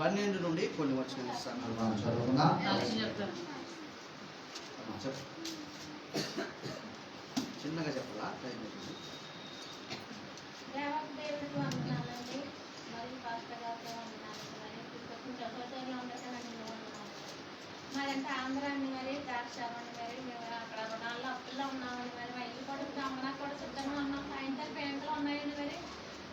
12 నుండి కొన్ని వచనాలు ఇస్తాను మనం చదువుకుందాం. చిన్నగా చెప్పాలా? దేవుడికి వందనాలండి. మరి పాస్టర్ గారికి వందనాలు. మరంటే ఆంధ్రాన్ని మరి ద్రాక్షారాన్ని మరి మేము అక్కడ రుణాల్లో అప్పుల్లో ఉన్నామని మరి మా ఇల్లు కూడా అమ్మనా కూడా సిద్ధంగా ఉన్నాం. సాయంత్రం బ్యాంకులు ఉన్నాయండి. మరి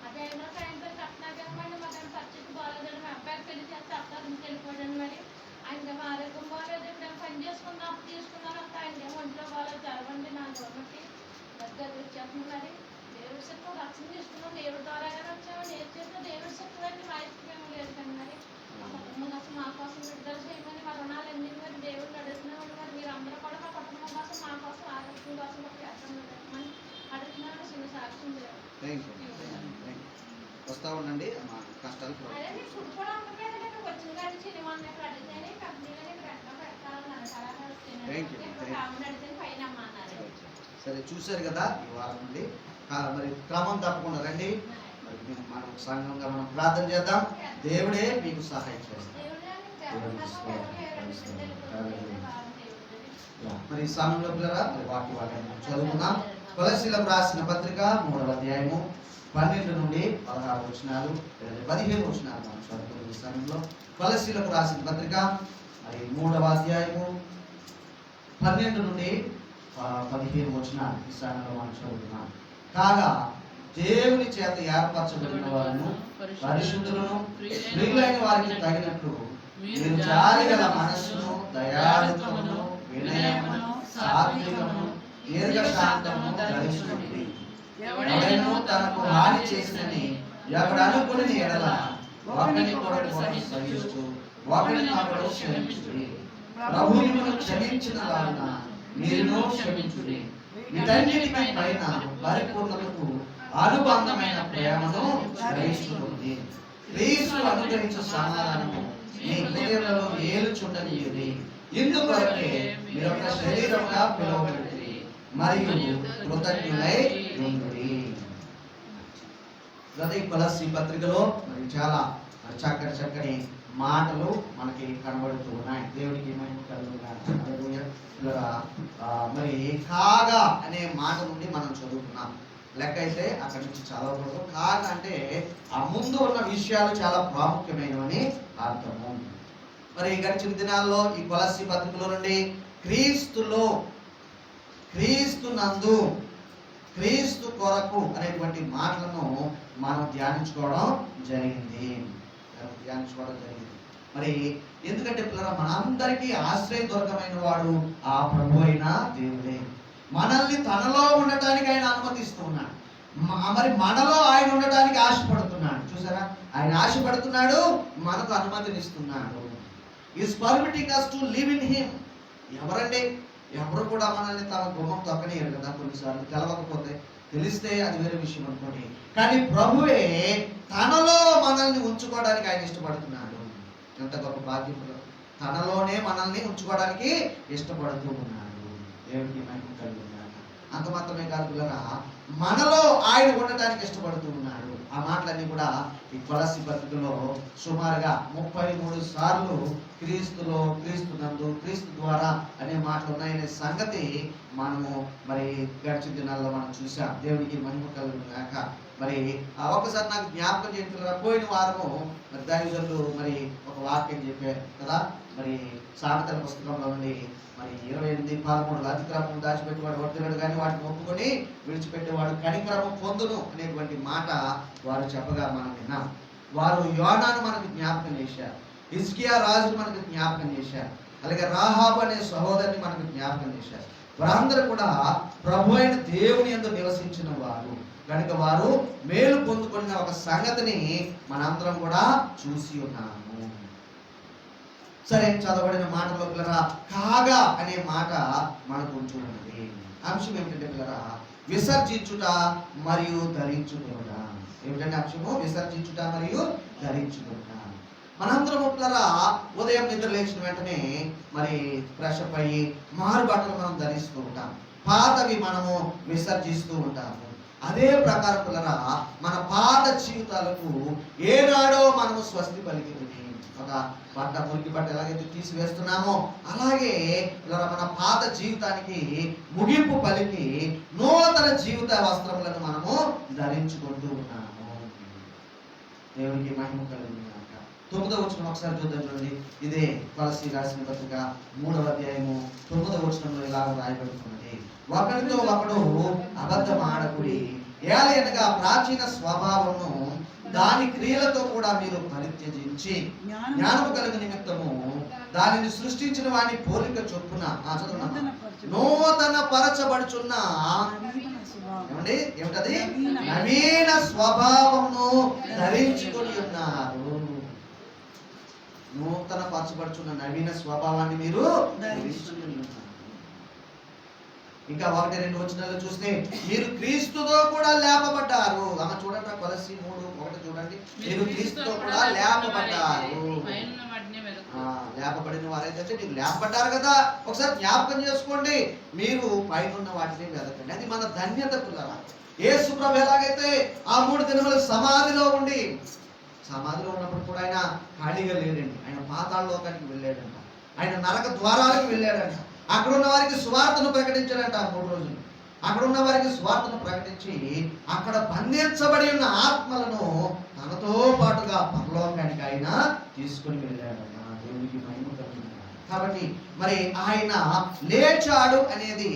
ఆ బ్యాంకులో సాయంత్రం కట్టినాకేమండి మాకు పరిస్థితి బాగాలేదండి. మా అబ్బాయికి పెళ్లి చేస్తే అత్తారు ఇంటికి వెళ్ళిపోయాడు. మరి ఆయనకి మా ఆరోగ్యం బాగాలేదు. ఇప్పుడు పని చేసుకున్నాం, అప్పు తీసుకున్నాను అంత ఆయనకి ఒంట్లో బాగాలేదు. జరగండి నా గవర్నమెంట్ దగ్గర వచ్చేస్తుంది. మరి దేవుడి శక్తి రక్షణ తీసుకున్నాం. దేవుడి ద్వారాగానే వచ్చామని ఏం చేస్తే దేవుడి శక్తి అంటే మా ఇష్టమేమో లేదు కానీ మరి మా కుటుంబం కోసం మా కోసం విడుదల చేయమని మా రుణాలు ఎన్ని మరి దేవుడు అడుగుతున్నామని మరి మీరు అందరూ కూడా మా కుటుంబం కోసం మా కోసం ఆరోగ్యం కోసం ఒక ప్రయత్నం పెట్టమని అడుగుతున్నామని చిన్న సాక్ష్యం వస్తా ఉండండి. మా కష్టాలు అదే మీకు ఫుడ్ కూడా ఉంటుంది కదండి. వచ్చిన కానీ సినిమా అన్నట్టు అడిగితేనే కంపెనీలో వెంటనే పెట్టాలని అడిగితే పైన అమ్మ అన్నారు. సరే, చూశారు కదా ఈ వారం నుండి. మరి క్రమం తప్పకుండా రండి. మరి మనం సంఘంగా మనం ప్రార్థన చేద్దాం. దేవుడే మీకు సహాయం చేస్తాడు. మరి ఈ సమయంలో పిల్లరా వాక్యం చదువుకుందాం. కొలస్సీలకు రాసిన పత్రిక 3వ అధ్యాయము 12 నుండి 16 వచనాలు 15 వచనాలు మనం చదువుకునే సమయంలో కొలస్సీలకు రాసిన పత్రిక మరి 3వ అధ్యాయము 12 నుండి 15 వచనాలు ఈ సమయంలో మనం చదువుతున్నాం. కాగా దేవుని చేత ఏర్పరచబడిన వారును పరిశుద్ధులను ప్రియులైన వారికి తగినట్లు మీరు జాలిగల మనస్సును, దయాళుత్వమును, వినయమును, సాత్వికమును, దీర్ఘశాంతమును ధరించుకోండి. ఎవడైనా తనకు హాని చేసినని ఎవడు అనుకుని ఎడల ఒకరినొకడు సహిస్తూ ఒకరినొకడు క్షమించుడి. ప్రభువు మిమ్మల్ని క్షమించిన వారున మీరును క్షమించుడి. వీటన్నిటిపై పైన పరిపూర్ణతకు అనుబంధమైన ప్రేమను గ్రహిస్తుంది. క్రీస్తు అనుగ్రహించే సమాధానము మీ హృదయంలో ఏలుచుండనియుడి. ఇందుకొరకే మీరు ఒక శరీరంగా పిలువబడి మరియు కృతజ్ఞులై ఉండుడి. కొలస్సీ పత్రికలో మరి చాలా చక్కని మాటలు మనకి కనబడుతూ ఉన్నాయి. దేవుడికి మహిమ కలుగును. మరి కాగా అనే మాట నుండి మనం చదువుకున్నాం. లెక్క అయితే అక్కడి నుంచి చదవకూడదు. కాగా అంటే ఆ ముందు ఉన్న విషయాలు చాలా ప్రాముఖ్యమైనవని అర్థము. మరి గడిచిన దినాల్లో ఈ కొలస్సీ పత్రికలో నుండి క్రీస్తులో, క్రీస్తు నందు, క్రీస్తు కొరకు అనేటువంటి మాటలను మనం ధ్యానించుకోవడం జరిగింది. మరి ఎందుకంటే పిల్లల మనందరికీ ఆశ్రయదుర్గమైన వాడు ఆ ప్రభు అయిన దేవుడే. మనల్ని తనలో ఉండటానికి ఆయన అనుమతిస్తూ ఉన్నాడు. మరి మనలో ఆయన ఉండటానికి ఆశపడుతున్నాడు. చూసారా, ఆయన ఆశపడుతున్నాడు, మనకు అనుమతినిస్తున్నాడు. Is permitting us to live in him. ఎవరండి? ఎవరు కూడా మనల్ని తమ గుమ్మం తొక్కనియరు కదా. కొన్నిసార్లు తెలవకపోతే, తెలిస్తే అది వేరే విషయం అనుకోండి. కానీ ప్రభువే తనలో మనల్ని ఉంచుకోవడానికి ఆయన ఇష్టపడుతున్నాడు. ఎంత గొప్ప భాగ్యం! తనలోనే మనల్ని ఉంచుకోవడానికి ఇష్టపడుతూ ఉన్నాడు. దేవుడికి మహిమ కలుగును. అంత మాత్రమే కాదు పిల్లరా, మనలో ఆయన ఉండటానికి ఇష్టపడుతూ ఉన్నాడు. ఆ మాటలన్నీ కూడా ఈ కొలస్సీ పత్రికలో సుమారుగా 33 సార్లు క్రీస్తులో, క్రీస్తు నందు, క్రీస్తు ద్వారా అనే మాటలు ఉన్నాయనే సంగతి మనము మరి గడిచిన దినాల్లో మనం చూసాం. దేవుడికి మహిమ కలుగుగాక. మరి ఒక్కసారి నాకు జ్ఞాపకం చేస్తున్నా, పోయిన వారము మరి దైవజనులు మరి ఒక వాక్యం చెప్పారు కదా. మరి సామెతల పుస్తకంలో నుండి మరి 28:13 అతిక్రమం దాచిపెట్టేవాడు వర్తిరాడు కానీ వాటిని ఒప్పుకొని విడిచిపెట్టేవాడు కనికరము పొందును అనేటువంటి మాట వారు చెప్పగా మనం విన్నాం. వారు యోనాను మనకు జ్ఞాపకం చేశారు, హిజ్కియా రాజును మనకు జ్ఞాపకం చేశారు, అలాగే రాహాబు అనే సహోదరిని మనకు జ్ఞాపకం చేశారు. వారందరూ కూడా ప్రభు అయిన దేవుని యందు నివసించిన వారు కనుక వారు మేలు పొందుకున్న ఒక సంగతిని మనందరం కూడా చూసి ఉన్నాము. సరే, చదవబడిన మాటలో పిల్లరా కాగా అనే మాట మనకు ఉంచున్నది. అంశం ఏమిటంటే పిల్లరా, విసర్జించుట మరియు ధరించుకునుట. ఏమిటంటే అంశము? విసర్జించుట మరియు ధరించుకునుట. మనందరం పిల్లరా ఉదయం నిద్ర లేచిన వెంటనే మరి ఫ్రెష్ అయ్యి మారు బట్టలు మనం ధరిస్తూ ఉంటాం. పాతవి మనము విసర్జిస్తూ ఉంటాము. అదే ప్రకారం పిల్లరా మన పాత జీవితాలకు ఏనాడో మనము స్వస్తి పలికి ఒక బట్ట మురికి బట్ట ఎలాగైతే తీసివేస్తున్నామో అలాగే ఇలా మన పాత జీవితానికి ముగింపు పలికి నూతన జీవిత వస్త్రములను మనము ధరించుకుంటూ ఉన్నాము. దేవునికి మహిమ కలుగును గాక. 9వ వచనం ఒకసారి చూద్దాం చూడండి. ఇదే కొలస్సీ రాసిన పత్రిక 3వ అధ్యాయము 9వ వచనంలో ఇలాగ రాయబడుతున్నది. ఒకరితో ఒకడు అబద్ధం ఆడకుడి, ఏలయనగా ప్రాచీన స్వభావమును దాని క్రియలతో కూడా మీరు పరిత్యజించి జ్ఞానము కలిగిన నిమిత్తము దానిని సృష్టించిన వాని పోలిక చొప్పున నూతన పరచబడుచున్న ఏమండి ఏమిటది నవీన స్వభావమును ధరించుకొని ఉన్నారు. నూతన పరచబడుచున్న నవీన స్వభావాన్ని మీరు ధరించుకొని ఉన్నారు. ఇంకా 1-2 వచనాలు చూస్తే మీరు క్రీస్తుతో కూడా లేపబడ్డారు. ఆమె చూడండి కొలస్సీ 3:1 చూడండి. మీరు క్రీస్తుతో కూడా లేపబడ్డారు. లేపబడిన వారైతే మీరు లేపబడ్డారు కదా, ఒకసారి జ్ఞాపకం చేసుకోండి. మీరు పైన వాటిని వెదకండి. అది మన ధన్యత పిల్లరా. యేసు ప్రభు ఎలాగైతే ఆ 3 దినములు సమాధిలో ఉండి, సమాధిలో ఉన్నప్పుడు కూడా ఆయన ఖాళీగా లేడండి. ఆయన పాతాళ లోకానికి వెళ్ళాడంట. ఆయన నరక ద్వారాలకు వెళ్ళాడంట. అక్కడ ఉన్న వారికి సువార్తను ప్రకటించాడంట. 3 రోజులు అక్కడ ఉన్న వారికి సువార్తను ప్రకటించి అక్కడ బంధించబడి ఉన్న ఆత్మలను తనతో పాటుగా పరలోకానికి ఆయన తీసుకుని వెళ్ళాడంట. దేవునికి మహిమ కలుగును గాక. కాబట్టి మరి ఆయన లేచాడు అనేది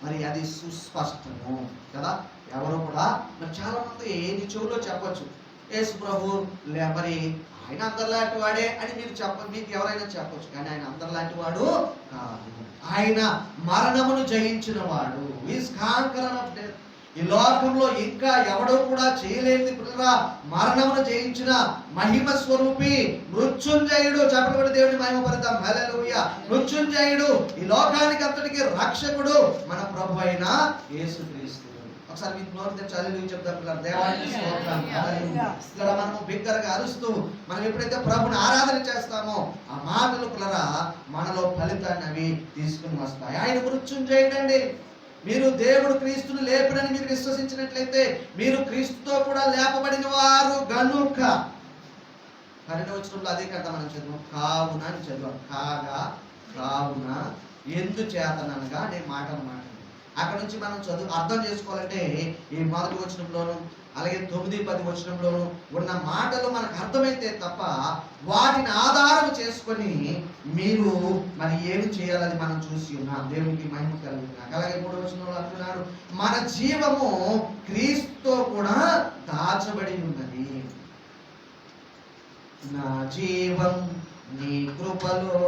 మరి అది సుస్పష్టము కదా. ఎవరు కూడా మరి చాలా మంది నీ చెవులో చెప్పొచ్చు, యేసు ప్రభు మరి ఆయన అందరిలాంటి వాడే అని మీకు ఎవరైనా చెప్పొచ్చు. కానీ ఆయన అందరిలాంటి వాడు కాదు. ఆయన మరణమును జయించిన వాడు. ఈ లోకంలో ఇంకా ఎవడో కూడా చేయలేని పిల్లరా మరణమును జయించిన మహిమ స్వరూపి మృత్యుంజయుడు. చెప్పబడి దేవుని మహిమపడతాం. హల్లెలూయా. మృత్యుంజయుడు, ఈ లోకానికి అంతటికి రక్షకుడు మన ప్రభు అయిన యేసుక్రీస్తు. ఒకసారి మీకు నోరు తెచ్చి హల్లెలూయా చెప్తాం పిల్లలు. దేవానికి స్తోత్రం. హల్లెలూయా. ఇక్కడ మనము బిగ్గరగా అరుస్తూ మనం ఎప్పుడైతే ప్రభుని ఆరాధన చేస్తామో ఆ మాటలు పిల్లరా మనలో ఫలితాన్ని అవి తీసుకుని వస్తాయి. ఆయన మృత్యుంజయుడండి. మీరు దేవుడు క్రీస్తును లేపడని మీరు విశ్వసించినట్లయితే మీరు క్రీస్తుతో కూడా లేపబడిన వారు గనుక. 12వ వచనంలో అదే కదా మనం చదువు. కావున అని చదువు. కావున ఎందుచేతనగా అనే మాట అన్నమాట. అక్కడ నుంచి మనం అర్థం చేసుకోవాలంటే ఈ 1వ వచనంలోను అలాగే 9-10 వచనంలోను ఉన్న మాటలు మనకు అర్థమైతే తప్ప వాటిని ఆధారం చేసుకొని మీరు మరి ఏమి చేయాలని మనం చూసి ఉన్నాం. దేవునికి మహిమ కలుగుతున్నాం. అలాగే 3వ వచనంలో అంటున్నాడు, మన జీవము క్రీస్తుతో కూడా దాచబడి ఉన్నది. నా జీవం నీ కృపలో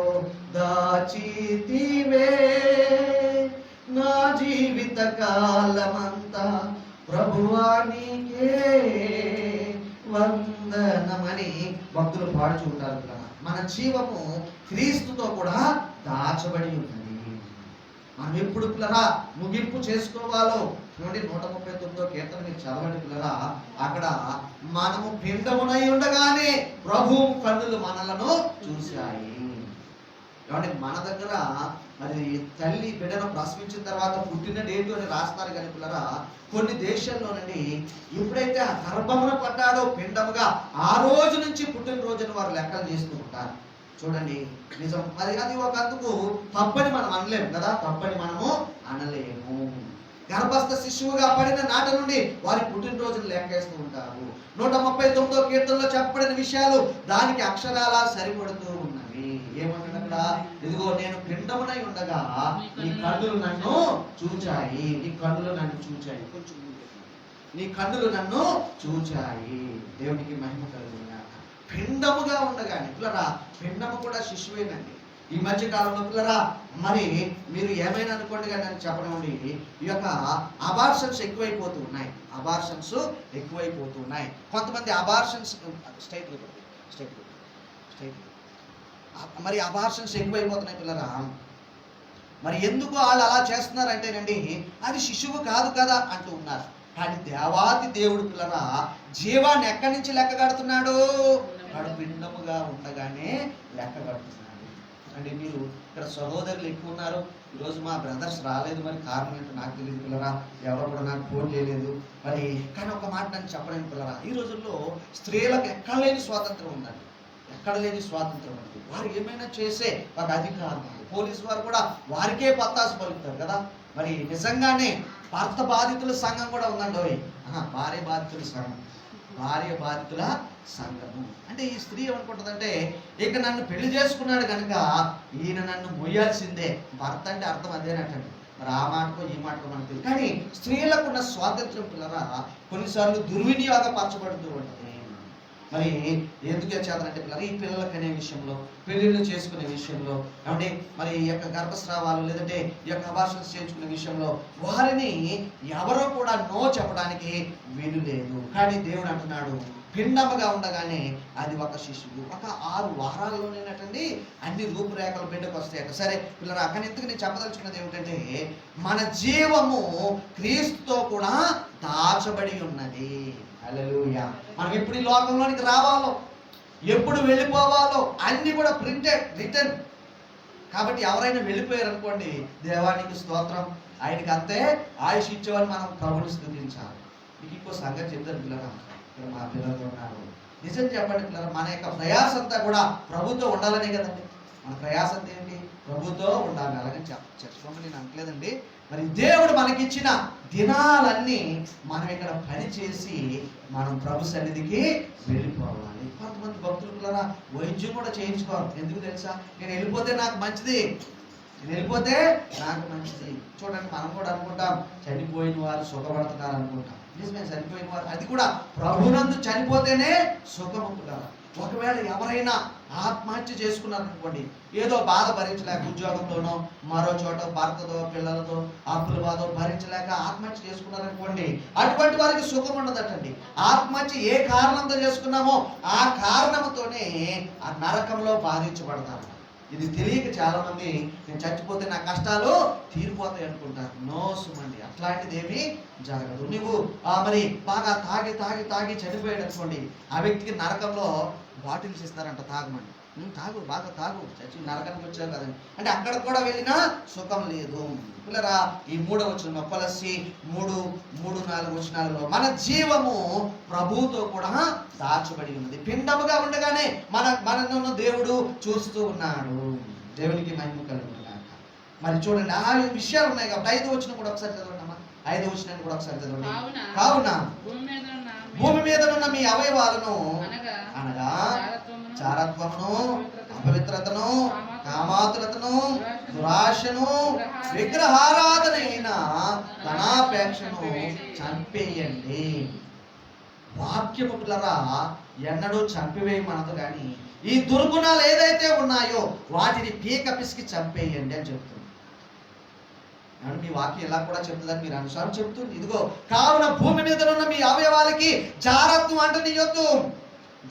దాచితివే, నా జీవిత కాలమంతా ప్రభువా నీకే వందనమని భక్తులు పాడుచూ ఉంటారు. మన జీవము క్రీస్తుతో కూడా దాచబడి ఉన్నది. మనం ఎప్పుడు పిల్లరా ముగింపు చేసుకోవాలో చూడండి. 139వ కీర్తన మీరు చదవండి పిల్లరా. అక్కడ మనము పిండమునై ఉండగానే ప్రభువు కన్నులు మనలను చూశాయి. కాబట్టి మన దగ్గర మరి తల్లి బిడ్డను ప్రసవించిన తర్వాత పుట్టిన డేటు అని రాస్తారు. కానీ పిల్లరా కొన్ని దేశాల్లోనండి ఎప్పుడైతే ఆ గర్భమున పడ్డాడో పిండముగా ఆ రోజు నుంచి పుట్టినరోజుని వారు లెక్కలు చేస్తూ ఉంటారు. చూడండి నిజం. అది ఒక అందుకు తప్పని మనం అనలేము కదా. తప్పని మనము అనలేము. గర్భస్థ శిశువుగా పడిన నాటి నుండి వారి పుట్టినరోజులు లెక్కేస్తూ ఉంటారు. 139వ కీర్తనలో చెప్పబడిన విషయాలు దానికి అక్షరాలా సరిపడుతూ ఉన్నవి. ఏమంటున్నా అక్కడ, ఇదిగో నేను పిండమునై ఉండగా నీ కన్నులు నన్ను చూచాయి. నీ కన్నులు నన్ను చూచాయి. కొంచెం నీ కన్నులు నన్ను చూచాయి. దేవునికి మహిమ కలుగును గాక. పిండముగా ఉండగానే పిల్లరా, పిండము కూడా శిశువేనండి. ఈ మధ్య కాలంలో పిల్లరా మరి మీరు ఏమైనా అనుకోండి కానీ అని చెప్పనివ్వండి, ఈ యొక్క అబార్షన్స్ ఎక్కువైపోతూ ఉన్నాయి. కొంతమంది అబార్షన్స్ మరి అబార్షన్స్ ఎక్కువైపోతున్నాయి పిల్లరా. మరి ఎందుకు వాళ్ళు అలా చేస్తున్నారంటేనండి అది శిశువు కాదు కదా అంటూ ఉన్నారు. కానీ దేవాది దేవుడు పిల్లరా జీవాన్ని ఎక్కడి నుంచి లెక్క కడుతున్నాడు? వాడు పిండముగా ఉండగానే లెక్క కడుతున్నాడు. అంటే మీరు ఇక్కడ సహోదరులు ఎక్కువ ఉన్నారు, ఈరోజు మా బ్రదర్స్ రాలేదు, మరి కారణం ఏంటో నాకు తెలియదు పిల్లరా, ఎవరో కూడా నాకు ఫోన్ చేయలేదు మరి. కానీ ఒక మాట నాకు చెప్పలేను పిల్లరా, ఈ రోజుల్లో స్త్రీలకు ఎక్కడ లేని స్వాతంత్రం ఉందండి, ఎక్కడ లేని స్వాతంత్రం ఉంది. వారు ఏమైనా చేసే ఒక అధికారం, పోలీసు వారు కూడా వారికే పత్తాసు పలుకుతారు కదా. మరి నిజంగానే భర్త బాధితుల సంఘం కూడా ఉందండి, భార్య బాధితుల సంఘం, భార్య బాధితుల సంఘము. అంటే ఈ స్త్రీ ఏమనుకుంటుందంటే, ఇక నన్ను పెళ్లి చేసుకున్నాడు కనుక ఈయన నన్ను మొయ్యాల్సిందే, భర్త అంటే అర్థం అదేనటండి. మరి ఆ మాటకో ఈ మాటకో మనకు తెలియదు. కానీ స్త్రీలకు ఉన్న స్వాతంత్రం పిల్లరా కొన్నిసార్లు దుర్వినియోగపరచబడుతూ ఉంటుంది. మరి ఎందుకు చేతనంటే పిల్లలు, ఈ పిల్లలకు అనే విషయంలో, పెళ్లిళ్ళు చేసుకునే విషయంలో, అంటే మరి ఈ యొక్క గర్భస్రావాలు లేదంటే ఈ యొక్క అబార్షన్స్ చేయించుకునే విషయంలో వారిని ఎవరో కూడా నో చెప్పడానికి వీలు లేదు. కానీ దేవుడు అంటున్నాడు, పిండముగా ఉండగానే అది ఒక శిశువు, ఒక 6 వారాల్లోనేనటండి అన్ని రూపురేఖలు బిడ్డకు వస్తాయట. సరే పిల్లలు, అక్కడ ఎందుకు నేను చెప్పదలుచుకున్నది ఏమిటంటే, మన జీవము క్రీస్తుతో కూడా దాచబడి ఉన్నది. హల్లెలూయా. మనం ఎప్పుడు ఈ లోకంలోనికి రావాలో, ఎప్పుడు వెళ్ళిపోవాలో అన్ని కూడా ప్రింటెడ్, రిటర్న్. కాబట్టి ఎవరైనా వెళ్ళిపోయారు అనుకోండి, దేవానికి స్తోత్రం, ఆయనకి అంతే ఆయుష్ ఇచ్చేవాళ్ళు మనం ప్రభుని స్తుతించాలి. మీకు ఇంకో సంగతి చెప్తారు పిల్లరా, ఇక్కడ మా పిల్లలు ఉన్నారు, నిజం చెప్పండి పిల్లరా, మన యొక్క ప్రయాస అంతా కూడా ప్రభుతో ఉండాలనే కదండి. మన ప్రయాస అంతా ఏంటి? ప్రభుతో ఉండాలి. అలాగే చర్చలో నేను అనట్లేదండి. మరి దేవుడు మనకిచ్చిన దినాలన్నీ మనం ఇక్కడ పని చేసి మనం ప్రభు సన్నిధికి వెళ్ళిపోవాలి. కొంతమంది భక్తులు పిల్లరా వైద్యం కూడా చేయించుకోవాలి. ఎందుకు తెలుసా? నేను వెళ్ళిపోతే నాకు మంచిది, నేను వెళ్ళిపోతే నాకు మంచిది. చూడండి, మనం కూడా అనుకుంటాం చనిపోయిన వారు సుఖపడుతున్నారు అనుకుంటాం. నిజమే, చనిపోయిన వారు, అది కూడా ప్రభునందు చనిపోతేనే సుఖం ఉంటున్నారు. ఒకవేళ ఎవరైనా ఆత్మహత్య చేసుకున్నారనుకోండి, ఏదో బాధ భరించలేక ఉద్యోగంలోనో మరో చోట భర్తతో పిల్లలతో అప్పుల బాధ భరించలేక ఆత్మహత్య చేసుకున్నారనుకోండి, అటువంటి వారికి సుఖం ఉండదటండి. ఆత్మహత్య ఏ కారణంతో చేసుకున్నామో ఆ కారణంతోనే ఆ నరకంలో బాధించబడతారు. ఇది తెలియక చాలా మంది నేను చచ్చిపోతే నా కష్టాలు తీరిపోతాయి అనుకుంటారు. నో సుమండి, అట్లాంటిది ఏమీ జరగదు. నువ్వు మరి బాగా తాగి తాగి తాగి చనిపోయాడు అనుకోండి, ఆ వ్యక్తికి నరకంలో బాటిల్స్ ఇస్తారంట, తాగమండి, తాగు బాగా తాగు, చచ్చి నరకానికి వచ్చావు కదండి అంటే అక్కడ కూడా వెళ్ళినా సుఖం లేదు. పిల్లరా, ఈ 3వ వచనం కొలస్సీ 3:4 వచనాలలో మన జీవము ప్రభువుతో కూడా దాచబడి ఉన్నది. పిండముగా ఉండగానే మనను దేవుడు చూస్తూ ఉన్నాడు. దేవునికి మహిమ కలుగుతున్నాక. మరి చూడండి, ఆ విషయాలు ఉన్నాయి కాబట్టి 5వ వచనం కూడా ఒకసారి చదవండి అమ్మా. 5వ వచనాన్ని కూడా ఒకసారి చదవండి. కావున భూమి మీద ఉన్న మీ అవయవాలను అనగా చారత్వమును, అపవిత్రతను, కామాతురతను, దురాశను, విగ్రహారాధనైన ధనాపేక్షను చంపేయండి. వాక్యము పిల్లరా ఎన్నడూ చంపివేయమనదు, కానీ ఈ దుర్గుణాలు ఏదైతే ఉన్నాయో వాటిని పీక పిసికి చంపేయండి అని చెప్తుంది. మీ వాక్యం ఎలా కూడా చెప్తుందని మీరు అనుసారం చెప్తుంది. ఇదిగో, కావున భూమి మీద ఉన్న మీ అవయవాలకి జారత్వం అంటనియొద్దు.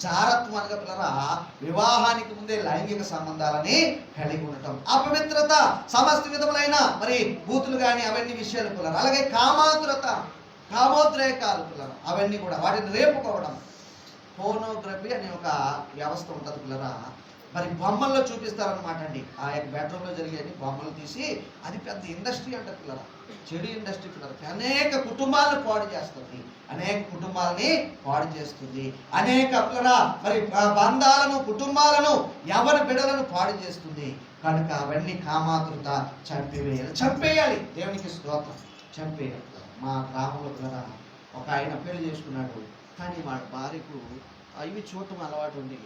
జారత్వం అనగా పిల్లరా వివాహానికి ముందే లైంగిక సంబంధాలని కలిగి ఉండటం, అపవిత్రత, సమస్త విధములైన మరి బూతులు కానీ అవన్నీ విషయాలు పిల్లరా. అలాగే కామాతురత, కామోద్రేకాలు పిల్లరా, అవన్నీ కూడా వాటిని రేపుకోవడం. పోర్నోగ్రఫీ అనే ఒక వ్యవస్థ ఉంటుంది పిల్లరా. మరి బొమ్మల్లో చూపిస్తారనమాట అండి. ఆ యొక్క బెడ్రూమ్లో జరిగేది బొమ్మలు తీసి అది పెద్ద ఇండస్ట్రీ అంటారు పిల్లరా, చెడు ఇండస్ట్రీ పిల్లరా. అనేక కుటుంబాలను పాడు చేస్తుంది, అనేక కుటుంబాలని పాడు చేస్తుంది, అనేక పిల్లరా మరి బంధాలను, కుటుంబాలను, యవ్వన బిడ్డలను పాడు చేస్తుంది. కనుక అవన్నీ కామాతురత చంపేయాలి. దేవునికి స్తోత్రం, చంపేయాలి. మా గ్రామంలో పిల్లరా ఒక ఆయన పెళ్లి చేసుకున్నాడు, కానీ వాడి భార్యకు ఇవి చూడటం అలవాటు ఉంది,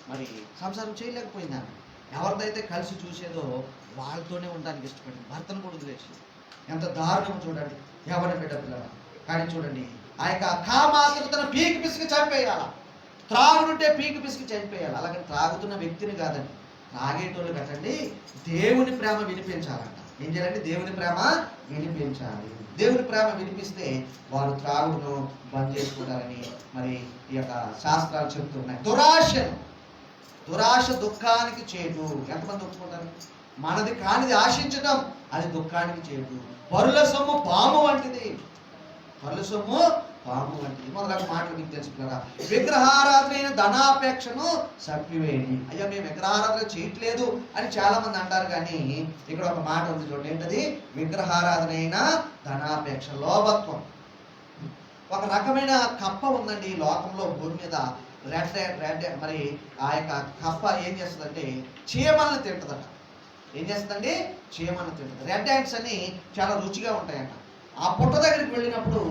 మరి సంసారం చేయలేకపోయిందాన్ని. ఎవరిదైతే కలిసి చూసేదో వాళ్ళతోనే ఉండడానికి ఇష్టపడింది, భర్తను కూడా వదిలేసి. ఎంత దారుణం చూడండి, ఎవరి బిడ్డ పిల్లల. కానీ చూడండి, ఆ యొక్క కామాతురతను పీకి పిసికి చంపేయాల. త్రాగుతుంటే పీకి పిసికి చంపేయాలి. అలాగే త్రాగుతున్న వ్యక్తిని కాదండి, తాగేటోళ్ళు కట్టండి దేవుని ప్రేమ వినిపించాలంట. ఏం చేయాలంటే దేవుని ప్రేమ వినిపించాలి. దేవుని ప్రేమ వినిపిస్తే వారు త్రాగుడును బంద్ చేసుకుంటారని మరి ఈ యొక్క శాస్త్రాలు చెప్తున్నాయి. దురాశ దుఃఖానికి చేటు. ఎంతమంది ఒప్పుకుంటారు? మనది కానిది ఆశించటం అది దుఃఖానికి చేటు. పరుల సొమ్ము పాము వంటిది, పరుల సొమ్ము పాము వంటిది మొదలగు మాటలు మీకు తెలుసుకున్నారా. విగ్రహారాధన ధనాపేక్షను చంపివేయండి. అయ్యా మేము విగ్రహారాధన చేయట్లేదు అని చాలా మంది అంటారు, కానీ ఇక్కడ ఒక మాట ఉంది చూడండి. ఏంటది? విగ్రహారాధన అయినా ధనాపేక్ష, లోభత్వం. ఒక రకమైన కప్ప ఉందండి ఈ లోకంలో, భూమి మీద. రెడ్ మరి ఆ యొక్క కప్ప ఏం చేస్తుందంటే చీమల్ని తింటుందట. ఏం చేస్తుందండి? చీమల్ని తింటుంది. రెడ్ హ్యాండ్స్ అని చాలా రుచిగా ఉంటాయంట. ఆ పుట్ట దగ్గరికి వెళ్ళినప్పుడు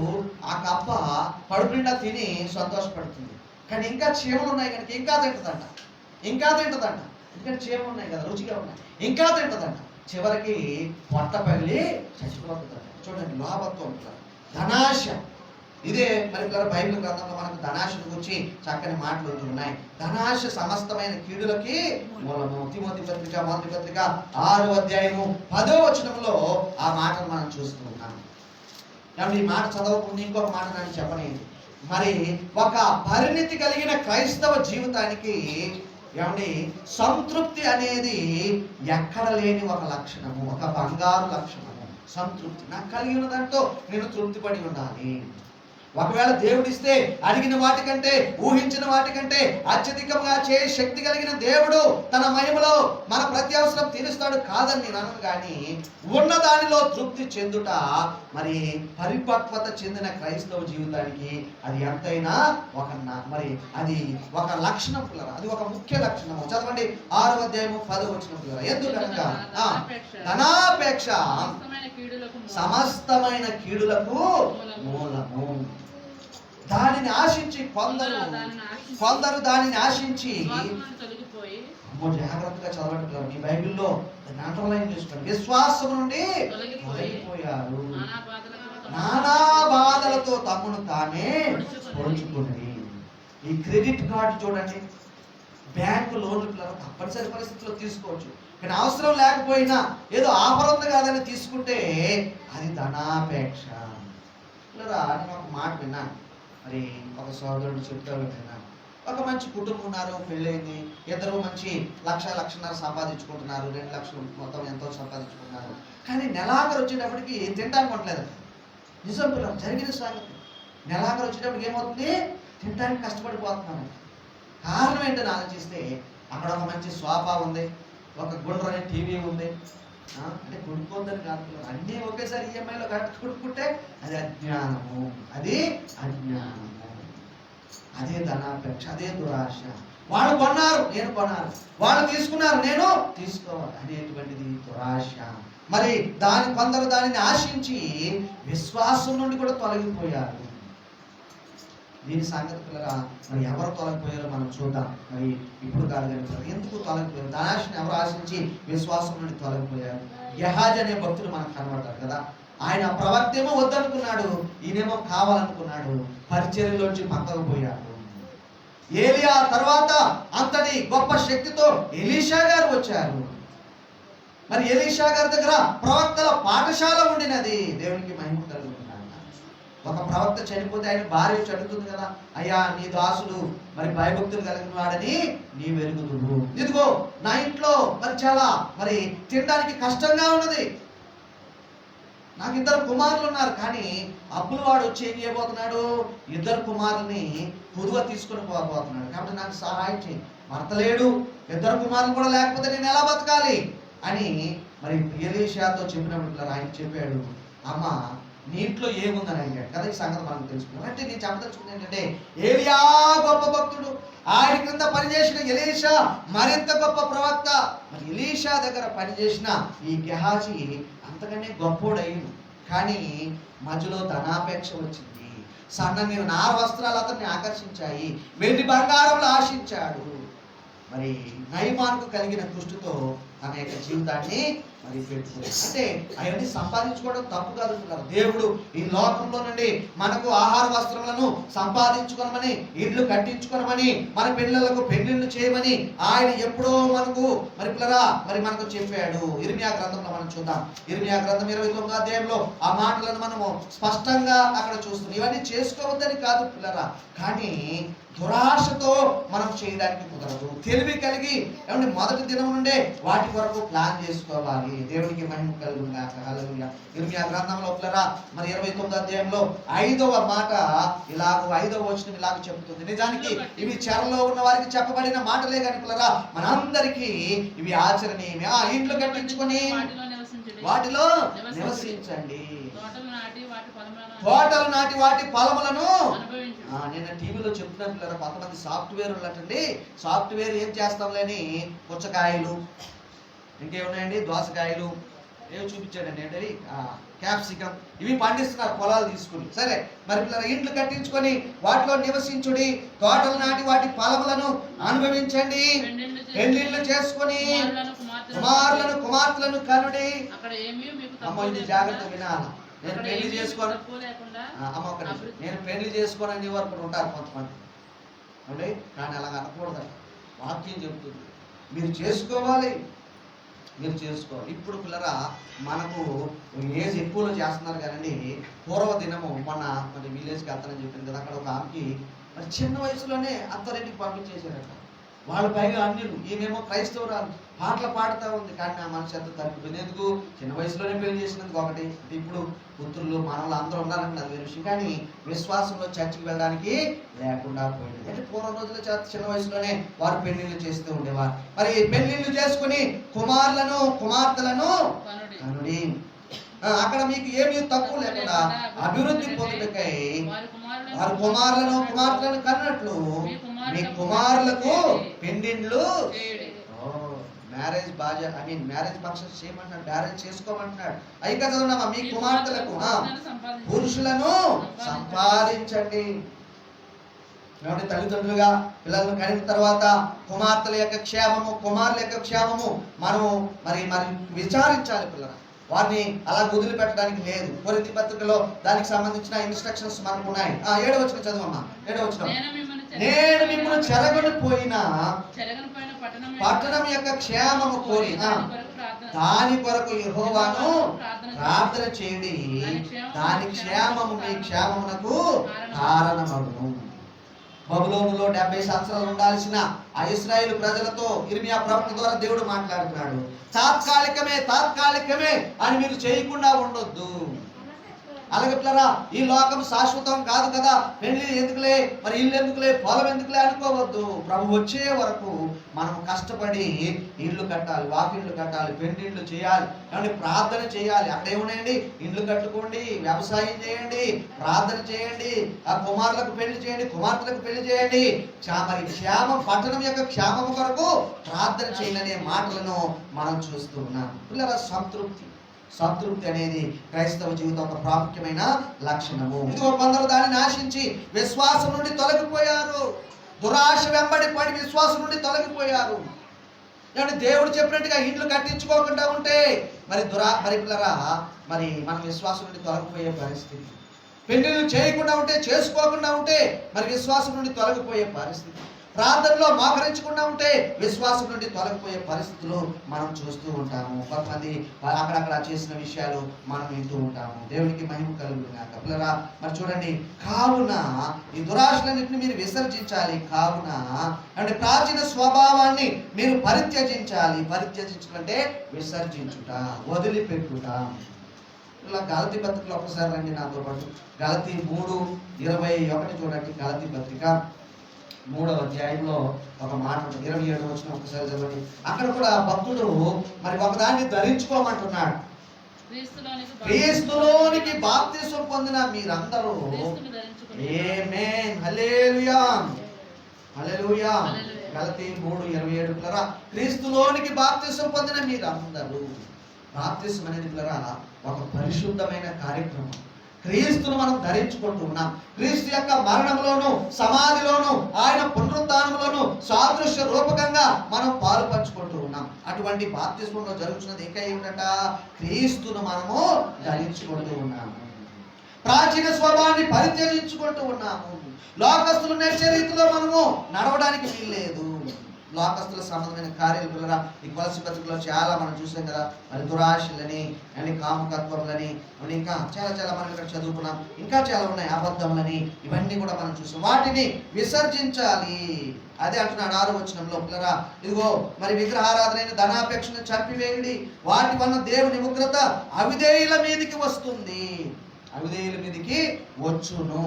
ఆ కప్ప కడుపు నిండా తిని సంతోషపడుతుంది, కానీ ఇంకా చీమలు ఉన్నాయి కనుక ఇంకా తింటుందంట. ఎందుకంటే చీమలు ఉన్నాయి కదా, రుచిగా ఉన్నాయి, ఇంకా తింటుందంట. చివరికి పొట్ట పగిలి చచ్చిపోతుందంట. చూడండి, లోభత్వం, ధనాశ. ఇదే మరి బైబిల్ గ్రంథంలో మనకు ధనాశను గురించి చక్కని మాటలు ఉన్నాయి. ధనాశ సమస్తమైన కీడులకి మూలము. మొదటి పత్రిక 6వ అధ్యాయము 10వ వచనంలో ఆ మాటను మనం చూస్తూ ఉన్నాం. ఈ మాట చదవకుండా ఇంకొక మాట నాకు చెప్పలేదు. మరి ఒక పరిణితి కలిగిన క్రైస్తవ జీవితానికి సంతృప్తి అనేది ఎక్కడ లేని ఒక లక్షణము, ఒక బంగారు లక్షణము. సంతృప్తి. నాకు కలిగిన దాంతో నేను తృప్తి పడి ఉండాలి. ఒకవేళ దేవుడిస్తే అడిగిన వాటికంటే, ఊహించిన వాటికంటే అత్యధికంగా చేయ శక్తి కలిగిన దేవుడు తన మహిమలో మన ప్రతి అవసరం తీరుస్తాడు కాదని నేను అనను, కానీ ఉన్న దానిలో తృప్తి చెందుట మరి పరిపక్వత చెందిన క్రైస్తవ జీవితానికి అది ఎంతైనా మరి అది ఒక లక్షణం పిల్లరా, అది ఒక ముఖ్య లక్షణము. చదవండి 6వ అధ్యాయము 10వ వచనం పిల్లరా. ఎందుకనగా ధనాపేక్ష సమస్తమైన కీడులకు మూలము. దానిని ఆశించి కొందరు దానిని ఆశించి జాగ్రత్తగా చదవండి. మీ బైబిల్లో అండర్లైన్ చేసుకోండి. విశ్వాసం నుండి తొలగిపోయారు, నానా బాధలతో తమను తామే పొడుచుకుని. ఈ క్రెడిట్ కార్డు చూడండి, బ్యాంకు లోన్లు తప్పనిసరి పరిస్థితుల్లో తీసుకోవచ్చు, కానీ అవసరం లేకపోయినా ఏదో ఆఫర్ ఉంది కాదని తీసుకుంటే అది ధనాపేక్ష. నేను ఒక మాట విన్నాను. మరి ఒక సోదరుడు చెప్తాడు విన్నాను. ఒక మంచి కుటుంబం ఉన్నారు, పెళ్ళైంది, ఇద్దరు మంచి 1,00,000-1,50,000 సంపాదించుకుంటున్నారు, 2 లక్షలు మొత్తం ఎంతో సంపాదించుకుంటున్నారు, కానీ నెలాఖరు వచ్చేటప్పటికి తినడానికి ఉండలేదు. నిజం పిల్లలు, జరిగిన సంగతి. నెలాఖరు వచ్చేటప్పటికి ఏమవుతుంది? తినడానికి కష్టపడిపోతున్నాను. కారణం ఏంటని ఆలోచిస్తే అక్కడ ఒక మంచి సోఫా ఉంది, ఒక గుండ్రని టీవీ ఉంది. అంటే కొనుక్కోద్దని కాదు, అన్నీ ఒకేసారి ఈఎంఐలో కొనుక్కుంటే అది అజ్ఞానము, అదే ధనాపేక్ష, అదే దురాశ. వాళ్ళు కొన్నారు, నేను కొనాలి, వాళ్ళు తీసుకున్నారు, నేను తీసుకోవాలి అనేటువంటిది దురాశ. మరి కొందరు దానిని ఆశించి విశ్వాసం నుండి కూడా తొలగిపోయారు. దీని సంగతి పిల్లరా, మరి ఎవరు తొలగిపోయారో మనం చూద్దాం. మరి ఇప్పుడు కాదు కానీ ఎందుకు తొలగిపోయారు? ధనాశని ఎవరు ఆశించి విశ్వాసం నుండి తొలగిపోయారు? గెహాజీ అనే భక్తుడు మనకు కనబడతారు కదా. ఆయన ప్రవక్త ఏమో వద్దనుకున్నాడు, ఈయనేమో కావాలనుకున్నాడు, పరిచర్యలోంచి పక్కకు పోయాడు. ఏలియా తర్వాత అంతటి గొప్ప శక్తితో ఎలీషా గారు వచ్చారు. మరి ఎలీషా గారి దగ్గర ప్రవక్తల పాఠశాల ఉండినది. దేవునికి మహిమ కలుగుతుంది. ఒక ప్రవక్త చనిపోతే ఆయన భార్య వచ్చి అడుగుతుంది కదా, అయ్యా నీ దాసుడు మరి భయభక్తులు కలిగిన వాడని నీ వెలుగుదుడు, ఇదిగో నా ఇంట్లో మరి చాలా మరి తినడానికి కష్టంగా ఉన్నది, నాకు 2 కుమారులు ఉన్నారు, కానీ అప్పుల వాడు వచ్చి ఏం చేయబోతున్నాడు? 2 కుమారుల్ని పొదువ తీసుకొని పోబోతున్నాడు, కాబట్టి నాకు సహాయం చేయి. భర్త లేడు, 2 కుమారులు కూడా లేకపోతే నేను ఎలా బతకాలి అని మరి ఎలీషాతో చెప్పినప్పుడు ఆయన చెప్పాడు, అమ్మ నీ ఇంట్లో ఏముందని అడిగాడు కదా. ఈ సంగతి మనం తెలుసుకున్నాం. అంటే నేను చెప్పదలుచుకుంది ఏంటంటే, ఏలియా గొప్ప భక్తుడు, ఆయన క్రింద పనిచేసిన ఎలీషా మరింత గొప్ప ప్రవక్త. మరి ఎలీషా దగ్గర పనిచేసిన ఈ గెహాజీ అంతకనే గొప్పోడయ్యింది, కానీ మధ్యలో ధనాపేక్ష వచ్చింది. సన్నని నార వస్త్రాలు అతన్ని ఆకర్షించాయి, వెండి బంగారంలో ఆశించాడు. మరి నయమానుకు కలిగిన దృష్టితో తన యొక్క జీవితాన్ని మరి పెట్టుకున్నాడు. అంటే అవన్నీ సంపాదించుకోవడం తప్పు కాదు. దేవుడు ఈ లోకంలో నుండి మనకు ఆహార వస్త్రములను సంపాదించుకోనమని, ఇళ్ళు కట్టించుకోనమని, మన పిల్లలకు పెళ్లిళ్ళు చేయమని ఆయన ఎప్పుడో మనకు మరి మనకు చెప్పాడు. ఇర్మియా గ్రంథంలో మనం చూద్దాం. ఇర్మియా గ్రంథం 29వ అధ్యాయంలో ఆ మాటలను మనము స్పష్టంగా అక్కడ చూస్తున్నాం. ఇవన్నీ చేసుకోవద్దని కాదు పిల్లరా, కానీ దురాశతో మనం చేయడానికి కుదరదు. తెలివి కలిగి ఏమంటే మొదటి దినం నుండే వాటి కొరకు ప్లాన్ చేసుకోవాలి. దేవునికి మహిమ కలుగుగాక. హల్లెలూయా. ఇర్మియా గ్రంథంలో పిల్లరా మరి 29వ అధ్యాయంలో 5వ మాట ఇలాగ 5వ వచనం ఇలాగ చెబుతుంది. నిజానికి ఇవి చెరలో ఉన్న వారికి చెప్పబడిన మాటలే కానీ పిల్లరా మనందరికీ ఇవి ఆచరణీయమే. ఇండ్లు కట్టించుకొని వాటిలో నివసించండి. తోటలు నాటి వాటి ఫలములను నేను టీవీలో చెప్తున్నాను పిల్లరా, కొంతమంది సాఫ్ట్వేర్ ఉన్నట్టండి, సాఫ్ట్వేర్ ఏం చేస్తాంలేని పుచ్చకాయలు ఇంకేమున్నాయండి, దోసకాయలు ఏమి చూపించాడండి ఏంటది క్యాప్సికం ఇవి పండిస్తున్నారు పొలాలు తీసుకుని. సరే మరి పిల్లల ఇండ్లు కట్టించుకొని వాటిలో నివసించుడి, తోటలు నాటి వాటి ఫలములను అనుభవించండి, పెళ్లిళ్ళు చేసుకొని కుమారులను కుమార్తెలను కనుడి. అమ్మ ఇది జాగ్రత్త వినాలి. నేను పెళ్లి చేసుకోను అమ్మ ఒకటి, నేను పెళ్లి చేసుకోనని వరకు ఉంటారు కొంతమంది అంటే, కానీ అలా అనకూడదు. వాక్యం చెప్తుంది మీరు చేసుకోవాలి, మీరు చేసుకోవాలి. ఇప్పుడు పిల్లరా మనకు ఏజ్ ఎక్కువలో చేస్తున్నారు కానీ పూర్వ దినము మొన్న మరి విలేజ్కి వెళ్తానని చెప్పింది కదా, అక్కడ ఒక ఆమెకి మరి చిన్న వయసులోనే అత్తరింటికి పంపించేశారట. వాళ్ళ పైగా అన్యులు, ఈమెమో క్రైస్తవురాలు పాటలు పాడుతూ ఉంది. కానీ నా మనసు ఎంత తప్పిపోయింది. ఎందుకు చిన్న వయసులోనే పెళ్లి చేసినందుకు ఒకటి. ఇప్పుడు పుత్రులు మనలు అందరూ ఉన్నారంటే అది వేరే విషయం, కానీ విశ్వాసంలో చర్చికి వెళ్ళడానికి లేకుండా పోయింది. అంటే పూర్వ రోజుల్లో చిన్న వయసులోనే వారు పెళ్లిళ్ళు చేస్తూ ఉండేవారు. మరి పెళ్లిళ్ళు చేసుకుని కుమారులను కుమార్తెలను కనుడి. అక్కడ మీకు ఏమీ తక్కువ లేకుండా అభివృద్ధి పొందుటకై వారి కుమారులను కుమార్తెలను కన్నట్లు మీ కుమారులకు పెండిండ్లు మ్యారేజ్ మ్యారేజ్ ఫంక్షన్స్ చేయమంటున్నాడు, మ్యారేజ్ చేసుకోమంటున్నాడు. అయి కదా మీ కుమార్తెలకు పురుషులను సంపాదించండి. కాబట్టి తల్లిదండ్రులుగా పిల్లలను కనిన తర్వాత కుమార్తెల యొక్క క్షేమము కుమారుల యొక్క క్షేమము మనము మరి విచారించాలి. పిల్లలు వారిని అలా వదిలిపెట్టడానికి లేదు. కొరింథీ పత్రికలో దానికి సంబంధించిన ఇన్స్ట్రక్షన్స్ మనకు ఉన్నాయి. 7వ వచనం చదవమ్మా. 7వ వచనం, నేను మిమ్మల్ని చెరగని పోయిన పట్టణం యొక్క క్షేమము కోరి దాని కొరకు యెహోవాను ప్రార్థన చేయండి, దాని క్షేమము మీ క్షేమమునకు కారణమగును. బబులోనులో 70 సంవత్సరాలు ఉండాల్సిన ఆ ఇశ్రాయేలు ప్రజలతో ఇర్మియా ప్రవక్త ద్వారా దేవుడు మాట్లాడుతున్నాడు. తాత్కాలికమే అని మీరు చేయకుండా ఉండొద్దు. అలాగే పిల్లరా ఈ లోకం శాశ్వతం కాదు కదా, పెళ్లి ఎందుకులే మరి ఇల్లు ఎందుకులే పొలం ఎందుకులే అనుకోవద్దు. ప్రభు వచ్చే వరకు మనం కష్టపడి ఇల్లు కట్టాలి, వాకిళ్ళు కట్టాలి, పెళ్లిళ్ళు చేయాలి, కాబట్టి ప్రార్థన చేయాలి. అక్కడ ఏమున్నాయండి, ఇండ్లు కట్టుకోండి, వ్యవసాయం చేయండి, ప్రార్థన చేయండి, ఆ కుమారులకు పెళ్లి చేయండి, కుమార్తెలకు పెళ్లి చేయండి, మరి క్షేమం పట్టణం యొక్క క్షేమం కొరకు ప్రార్థన చేయండి అనే మాటలను మనం చూస్తూ ఉన్నాం. పిల్లల సంతృప్తి అనేది క్రైస్తవ జీవితం ఒక ప్రాముఖ్యమైన లక్షణము. ఇదిగో కొందరు దాన్ని నాశించి విశ్వాసం నుండి తొలగిపోయారు, దురాశ వెంబడి పడి విశ్వాసం నుండి తొలగిపోయారు. దేవుడు చెప్పినట్టుగా ఇండ్లు కట్టించుకోకుండా ఉంటే మరి పిల్లరా మరి మనం విశ్వాసం నుండి తొలగిపోయే పరిస్థితి. పెళ్లిళ్ళు చేయకుండా ఉంటే, చేసుకోకుండా ఉంటే మరి విశ్వాసం నుండి తొలగిపోయే పరిస్థితి. ప్రార్థనలో మోకరించకుండా ఉంటే విశ్వాసం నుండి తొలగిపోయే పరిస్థితులు మనం చూస్తూ ఉంటాము. కొంతమంది అక్కడక్కడ చేసిన విషయాలు మనం వింటూ ఉంటాము. దేవునికి మహిమ కలుగుగాక. పిల్లరా మరి చూడండి, కావున ఈ దురాశలన్నింటినీ మీరు విసర్జించాలి. కావున అంటే ప్రాచీన స్వభావాన్ని మీరు పరిత్యజించాలి. పరిత్యజించుకుంటే విసర్జించుట, వదిలిపెట్టుట. ఇలా గలతీ పత్రికలో ఒకసారి రండి నాతో పాటు. గలతీ 3:21 చూడండి. గలతీ పత్రిక 3వ అధ్యాయంలో ఒక మాట ఉంటుంది. 27వ వచనం ఒకసారి చదవండి. అక్కడ కూడా భక్తుడు మరి ఒకదాన్ని ధరించుకోమంటున్నాడు. క్రీస్తులోనికి బాప్తిసం పొందిన మీరందరూ ఆమేన్ హల్లెలూయా హల్లెలూయా. గలతీ 3:27 పిల్లరా, క్రీస్తులోనికి బాప్తిసం పొందిన మీరందరూ. బాప్తిసం అనేది పిల్లరా ఒక పరిశుద్ధమైన కార్యక్రమం. క్రీస్తును మనం ధరించుకుంటూ ఉన్నాం. క్రీస్తు యొక్క మరణంలోను సమాధిలోను ఆయన పునరుద్ధానంలోను సాదృశ్య రూపకంగా మనం పాలు పంచుకుంటూ ఉన్నాం. అటువంటి బాప్తిస్మంలో జరుగుతున్నది ఏమిటంట, క్రీస్తును మనము ధరించుకుంటూ ఉన్నాము. ప్రాచీన స్వభావాన్ని పరిత్యజించుకుంటూ ఉన్నాము. లోకస్తులు నడిచే రీతిలో మనము నడవడానికి వీల్లేదు. లోకస్తుల సంబంధమైన కార్యాలు పిల్లరా ఈ కొలసి పత్రికలో చాలా మనం చూసాం కదా. మరి దురాశలని అని కామకత్వములని ఇంకా చాలా చాలా మనం ఇక్కడ చదువుకున్నాం. ఇంకా చాలా ఉన్నాయి, అబద్ధములని, ఇవన్నీ కూడా మనం చూసాం. వాటిని విసర్జించాలి. అదే అంటున్నాడు 6వ వచనంలో పిల్లరా, ఇదిగో మరి విగ్రహారాధన ధనాపేక్షను చంపివేయండి, వాటి వలన దేవుని ఉగ్రత అవిధేయుల మీదకి వస్తుంది, అవిధేయుల మీదకి వచ్చును.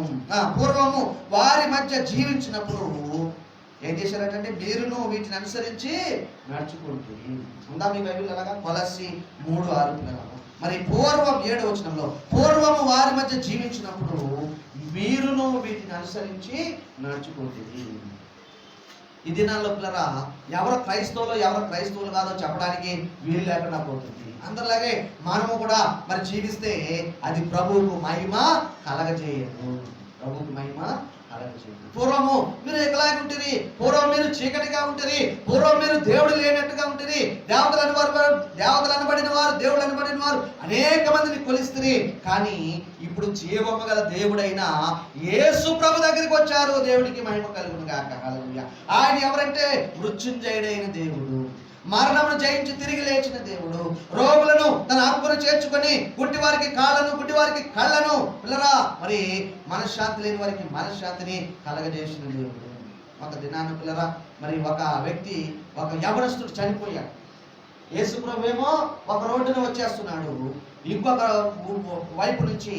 పూర్వము వారి మధ్య జీవించినప్పుడు ఏం చేశారంటే మీరును వీటిని అనుసరించి నడుచుకుంటుంది. ఉందా మీ బైబిల్ అలాగా? కొలస్సీ 3:6 పిల్లలు. మరి పూర్వం 7వ వచనంలో పూర్వము వారి మధ్య జీవించినప్పుడు మీరును వీటిని అనుసరించి నడుచుకుంటుంది. ఈ దినాల్లో పిల్లరా ఎవరు క్రైస్తవులు కాదో చెప్పడానికి వీలు లేకుండా పోతుంది. అందరిలాగే మనము కూడా మరి జీవిస్తే అది ప్రభువుకు మహిమ కలగజేయదు, ప్రభువుకు మహిమ కలగజేయదు. పూర్వము మీరు ఎలాగ ఉంటుంది, పూర్వం మీరు చీకటిగా ఉంటుంది, పూర్వం మీరు దేవుడు లేనట్టుగా ఉంటుంది, దేవతలు అనబడిన వారు దేవుడు అనబడిన వారు అనేక మందిని కొలిస్తుంది. కానీ ఇప్పుడు జీవము గల దేవుడైన యేసు ప్రభు దగ్గరికి వచ్చారు. దేవుడికి మహిమ కలుగును గాక. హల్లెలూయా. ఆయన ఎవరంటే మృత్యుంజయుడైన దేవుడు, మరణమును జయించి తిరిగి లేచిన దేవుడు, రోగులను తన ఆత్మను చేర్చుకొని గుడ్డివారికి కాళ్ళను గుడ్డివారికి కళ్ళను పిల్లరా మరి మనశ్శాంతి లేని వారికి మనశ్శాంతిని కలగజేసిన దేవుడు. ఒక దినాన్ని పిల్లరా మరి ఒక వ్యక్తి, ఒక యవనస్తుడు చనిపోయాడు. యేసు ప్రభు ఏమో ఒక రోడ్డున వచ్చేస్తున్నాడు, ఇంకొక వైపు నుంచి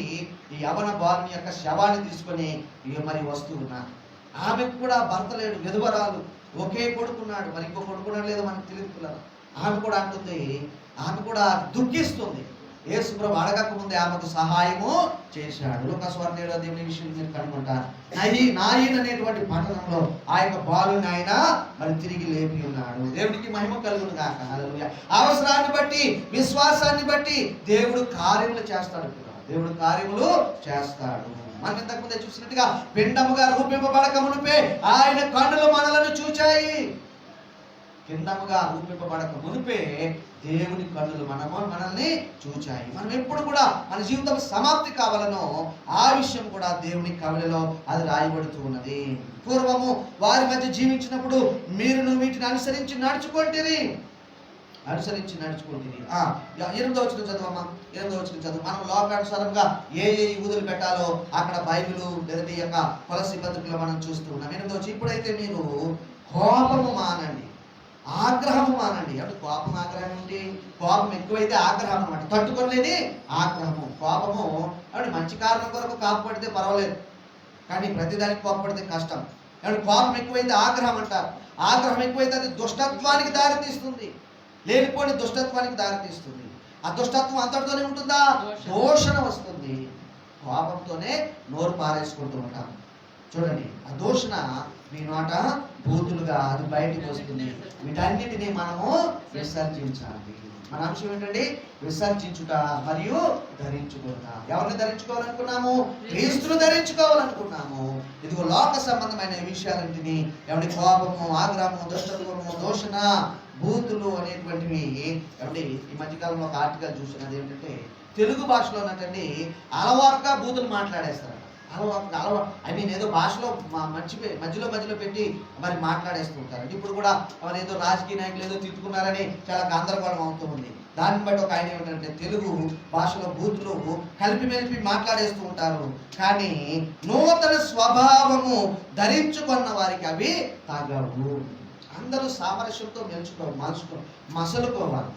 ఈ యవన బాలుని యొక్క శవాన్ని తీసుకొని మరి వస్తూ ఉన్నారు. ఆమెకు కూడా భర్త లేడు, విధవరాలు, ఒకే కొడుకున్నాడు. మరి ఇంకో కొడుకున్నాడు లేదో మనకు తెలియదు. ఆమె కూడా అంటుంది, ఆమె కూడా దుఃఖిస్తుంది. యేసు ప్రభు అడగక ముందే ఆమెకు సహాయము చేశాడు. లూకాసు 7వ దేవుని విషయం మీరు కనుగొంటారు. నాయిన్ అనేటువంటి పట్టణంలో ఆ యొక్క బాలుని ఆయన మరి తిరిగి లేపి ఉన్నాడు. దేవుడికి మహిమ కలుగును గాక. హల్లెలూయా. అవసరాన్ని బట్టి విశ్వాసాన్ని బట్టి దేవుడు కార్యములు చేస్తాడు. దేవుడు కార్యములు చేస్తాడు. మనం ఇంతకుముందే చూసినట్టుగా పిండముగా రూపింపబడక మునిపే ఆయన కన్నులు మనలను చూచాయి. పిండముగా రూపింపబడక మునిపే దేవుని కన్నులు మనల్ని చూచాయి. మనం ఎప్పుడు కూడా మన జీవితం సమాప్తి కావాలనో ఆ విషయం కూడా దేవుని కవిలలో అది రాయబడుతూ ఉన్నది. పూర్వము వారి మధ్య జీవించినప్పుడు మీరును వీటిని అనుసరించి నడుచుకుంటుంది. 8వ వచనం చదువమ్మా. 8వ వచనం చదువు. మనం లోకానుసారంగా ఏ ఊదులు పెట్టాలో అక్కడ బైబిల్ లేదా ఈ యొక్క కొలస్సీ పత్రికలో మనం చూస్తూ ఉన్నాం. 8వ వచనం, ఇప్పుడైతే మీరు కోపము మానండి, ఆగ్రహము మానండి. అంటే కోపం ఆగ్రహం ఏంటి? కోపం ఎక్కువైతే ఆగ్రహం అన్నమాట, తట్టుకోలేని ఆగ్రహము. కోపము అంటే మంచి కారణం కొరకు కోపపడితే పర్వాలేదు, కానీ ప్రతిదానికి కోపపడితే కష్టం. అంటే కోపం ఎక్కువైతే ఆగ్రహం అంటారు. ఆగ్రహం ఎక్కువైతే అది దుష్టత్వానికి దారితీస్తుంది, లేనిపోని దుష్టత్వానికి దారితీస్తుంది. ఆ దుష్టత్వం అంతటితోనే ఉంటుందా? దూషణ వస్తుంది. కోపంతోనే నోరు పారేసుకుంటూ ఉంటాం. చూడండి, ఆ దూషణ మీ నోట బూతులుగా అది బయటకు వస్తుంది. వీటన్నిటిని మనము విసర్జించాలి. మన అంశం ఏంటండి? విసర్జించుట మరియు ధరించుకుంటా. ఎవరిని ధరించుకోవాలనుకున్నాము? క్రీస్తును ధరించుకోవాలనుకున్నాము. ఇదిగో లోక సంబంధమైన విషయాలన్నింటినీ, ఎవరి కోపము, ఆగ్రహము, దుష్టత్వము, దూషణ, బూతులు అనేటువంటివి ఏమంటే ఈ మధ్యకాలంలో ఒక ఆర్టికల్ చూసినది ఏంటంటే తెలుగు భాషలో ఉన్నటువంటి అలవాటుగా బూతులు మాట్లాడేస్తారు. ఏదో భాషలో మధ్యలో పెట్టి మరి మాట్లాడేస్తూ ఉంటారు. ఇప్పుడు కూడా మరి ఏదో రాజకీయ నాయకులు ఏదో తిట్టుకున్నారని చాలా గందరగోళం అవుతూ ఉంది. దాన్ని బట్టి ఒక ఆయన ఏమిటంటే తెలుగు భాషలో బూతులు కలిపి మెలిపి మాట్లాడేస్తూ ఉంటారు. కానీ నూతన స్వభావము ధరించుకున్న వారికి అవి తగవు. అందరూ సామరస్యంతో మసలుకోవాలి,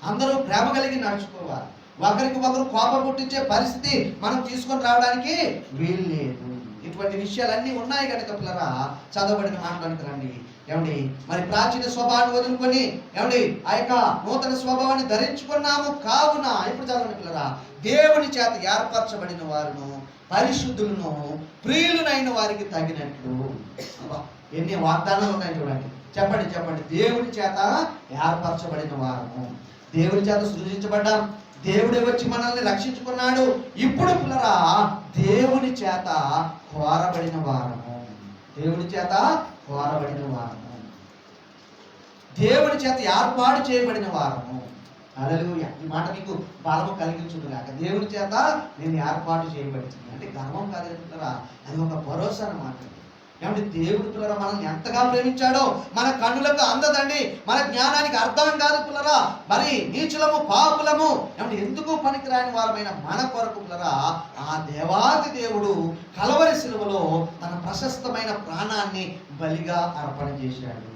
అందరూ ప్రేమ కలిగి నడుచుకోవాలి. ఒకరికి ఒకరు కోపం పుట్టించే పరిస్థితి మనం తీసుకొని రావడానికి వీలు లేదు. ఇటువంటి విషయాలన్నీ ఉన్నాయి కనుక పిల్లరా చదవబడిన మాటలకు రండి. ఏమండి మరి ప్రాచీన స్వభావాన్ని వదులుకొని ఏమండి ఆ యొక్క నూతన స్వభావాన్ని ధరించుకున్నాము కావున ఇప్పుడు చదవండి పిల్లరా, దేవుని చేత ఏర్పరచబడిన వారును పరిశుద్ధులను ప్రియులైన వారికి తగినట్లు. ఎన్ని వాగ్దానాలు ఉన్నాయి చూడండి. చెప్పండి. దేవుని చేత ఏర్పరచబడిన వారము, దేవుని చేత సృజించబడ్డాం, దేవుడే వచ్చి మనల్ని రక్షించుకున్నాడు. ఇప్పుడు పిల్లరా దేవుని చేత కోరబడిన వారము, దేవుని చేత కోరబడిన వారము, దేవుని చేత ఏర్పాటు చేయబడిన వారము. హల్లెలూయా. ఈ మాట మీకు బలము కలిగించుగాక. దేవుని చేత నేను ఏర్పాటు చేయబడింది అంటే గర్వం కాదు పిల్లరా, అది ఒక భరోసా అన్నమాట. ఏమంటే దేవుడు పిల్లరా మనల్ని ఎంతగా ప్రేమించాడో మన కన్నులకు అందదండి, మన జ్ఞానానికి అర్థం కాదు పిల్లరా. మరి నీచులము పాపులము ఏమంటే ఎందుకు పనికిరాని వారమైన మన కొరకు పిల్లరా ఆ దేవాది దేవుడు కలవరి శిలువలో తన ప్రశస్తమైన ప్రాణాన్ని బలిగా అర్పణ చేశాడు.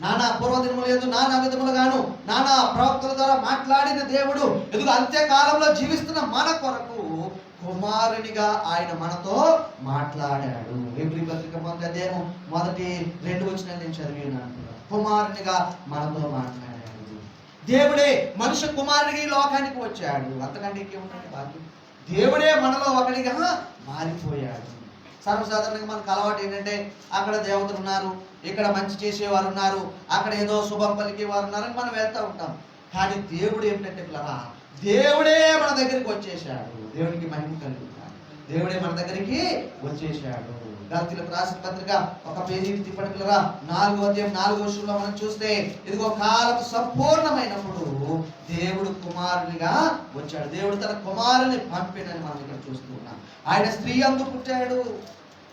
నానా పూర్వదినములు లేదు, నానా విధములుగాను నానా ప్రవక్తల ద్వారా మాట్లాడిన దేవుడు ఎదుగు అంత్యకాలంలో జీవిస్తున్న మన కొరకు కుమారునిగా ఆయన మనతో మాట్లాడాడు. ఎబ్రీ పత్రిక 1వ అధ్యాయం మొదటి 2 వచనాలు నేను చదివినాను. కుమారునిగా మనతో మాట్లాడాడు. దేవుడే మనుష్య కుమారుడిగా ఈ లోకానికి వచ్చాడు. అంతకంటే ఇంకేముందండి భాగ్యం. దేవుడే మనలో ఒకడిగా మారిపోయాడు. సర్వసాధారణంగా మనకు అలవాటు ఏంటంటే అక్కడ దేవతలు ఉన్నారు, ఇక్కడ మంచి చేసేవారు ఉన్నారు, అక్కడ ఏదో శుభం పలికేవారు ఉన్నారని మనం వెళ్తూ ఉంటాం. కానీ దేవుడు ఏమిటంటే పిల్లరా దేవుడే మన దగ్గరికి వచ్చేసాడు. దేవుడికి మహిమ కలుగుతాడు. దేవుడే మన దగ్గరికి వచ్చేసాడు. గలతీయులకు రాసిన పత్రిక 1 పేజీకి తిప్పటి పిల్లరా 4వ అధ్యాయం 4వ వచనంలో మనం చూస్తే ఇదిగో కాలం సంపూర్ణమైనప్పుడు దేవుడు కుమారునిగా వచ్చాడు. దేవుడు తన కుమారుని పంపినని మనం ఇక్కడ చూస్తూ ఉన్నాం. ఆయన స్త్రీ అందు పుట్టాడు.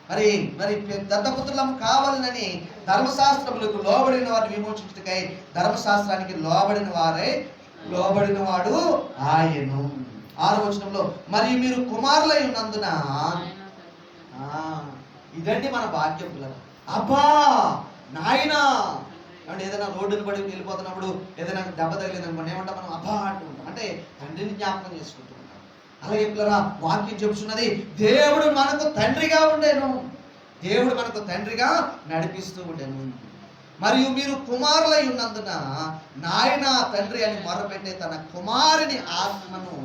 మరి మరి దత్తపుత్రులం కావాలని ధర్మశాస్త్రములకు లోబడిన వారిని విమోచించుటకై ధర్మశాస్త్రానికి లోబడిన వాడు ఆయను. 6వ వచనంలో మరి మీరు కుమారులై ఉన్నందున ఇదండి మన భాగ్యం పిల్లలు. అబ్బా నాయనా అంటే ఏదైనా రోడ్డును పడి వెళ్ళిపోతున్నప్పుడు ఏదైనా దెబ్బ తగిలిందనుకోండి ఏమంటాం మనం అబ్బా అంటూ ఉంటాం. అంటే తండ్రిని జ్ఞాపకం చేసుకుంటూ ఉంటాం. అలాగే పిల్లరా వాక్యం చెప్తున్నది దేవుడు మనకు తండ్రిగా ఉండేను, దేవుడు మనకు తండ్రిగా నడిపిస్తూ ఉండేను. మరియు మీరు కుమారులై ఉన్నందున నాయన తండ్రి అని మొరపెట్టే తన కుమారుని ఆత్మను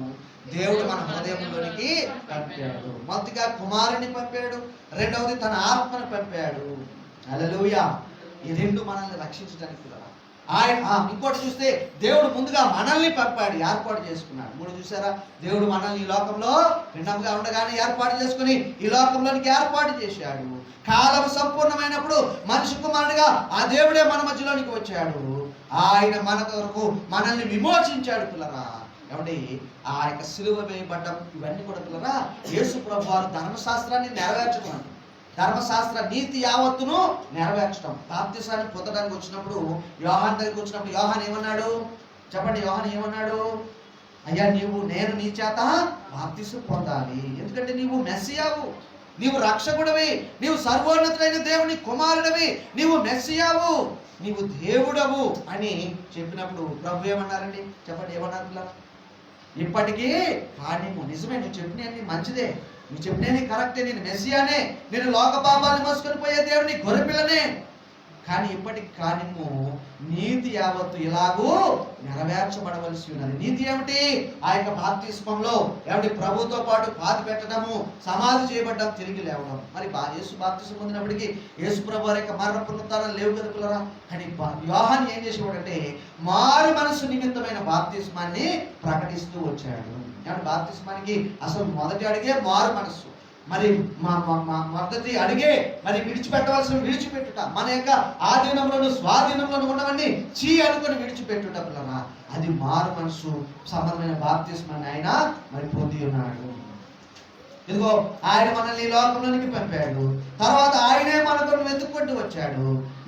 దేవుడు మన హృదయంలోనికి పంపాడు. మొదటిగా కుమారుని పంపాడు, రెండవది తన ఆత్మను పంపాడు. హల్లెలూయా. ఈ రెండు మనల్ని రక్షించడానికి ఆయన. ఇంకోటి చూస్తే దేవుడు ముందుగా మనల్ని పంపాడు, ఏర్పాటు చేసుకున్నాడు. 3 చూసారా, దేవుడు మనల్ని ఈ లోకంలో భిన్నంగా ఉండగానే ఏర్పాటు చేసుకుని ఈ లోకంలోనికి ఏర్పాటు చేశాడు. కాలం సంపూర్ణమైనప్పుడు మనిషి కుమారుడిగా ఆ దేవుడే మన మధ్యలోనికి వచ్చాడు. ఆయన మన కొరకు మనల్ని విమోచించాడు పిల్లరా. ఏమంటే ఆ యొక్క సిలువ వేయబడ్డం ఇవన్నీ కూడా పిల్లరా యేసు ప్రభువు వారు ధర్మశాస్త్రాన్ని నెరవేర్చడం, ధర్మశాస్త్ర నీతి యావత్తును నెరవేర్చడం. బాప్తిసాన్ని పొందడానికి వచ్చినప్పుడు యోహాను దగ్గరికి వచ్చినప్పుడు యోహాను ఏమన్నాడు చెప్పండి? యోహాను ఏమన్నాడు? అయ్యా నేను నీ చేత బాప్తిసం పొందాలి, ఎందుకంటే నీవు మెస్సియావు, నీవు రక్షకుడివి, నీవు సర్వోన్నతుడైన దేవుని కుమారుడివి, నీవు మెస్సియావు, నీవు దేవుడవు అని చెప్పినప్పుడు ప్రభు ఏమన్నారండి చెప్పండి? ఏమన్నారు పిల్లలు? ఇప్పటికీ కానిము, నిజమే, నువ్వు చెప్పిన మంచిదే, నువ్వు చెప్పినది కరెక్టే, నేను మెస్సియానే, నేను లోక పాపాన్ని మోసుకొని పోయే దేవుని గొర్రెపిల్లనే, కానీ ఇప్పటికి కానిము నీతి యావత్తు ఇలాగూ నెరవేర్చబడవలసి ఉన్నది. నీతి ఏమిటి? ఆ యొక్క బాప్తిస్మంలో ఏమిటి? ప్రభుతో పాటు పాతి పెట్టడము, సమాధి చేయబడ్డం, తిరిగి లేవడం. మరి యేసు బాప్తిస్మం పొందినప్పటికీ యేసు ప్రభు వారి యొక్క మరణ పునరుత్థానం లేవు కదా పిల్లరా. కానీ యోహాను ఏం చేసేవాడంటే మారు మనసు నిమిత్తమైన బాప్తిస్మాన్ని ప్రకటిస్తూ వచ్చాడు. ఏమంటే బాప్తిస్మానికి అసలు మొదటి అడిగే మారు మనస్సు. మరి మొదటి అడిగే మరి విడిచిపెట్టవలసిన విడిచిపెట్టుట, మన యొక్క ఆధీనంలోను స్వాధీనంలోను ఉన్నవన్నీ చీ అనుకుని విడిచిపెట్టుట పిల్లరా, అది మారు మనసు సంబంధమైన బాప్తిస్మాన్ని ఆయన మరి పొంది ఉన్నాడు. ఇదిగో ఆయన మనల్ని లోకంలోనికి పంపాడు, తర్వాత ఆయనే మనతో వెతుక్కుంటూ వచ్చాడు.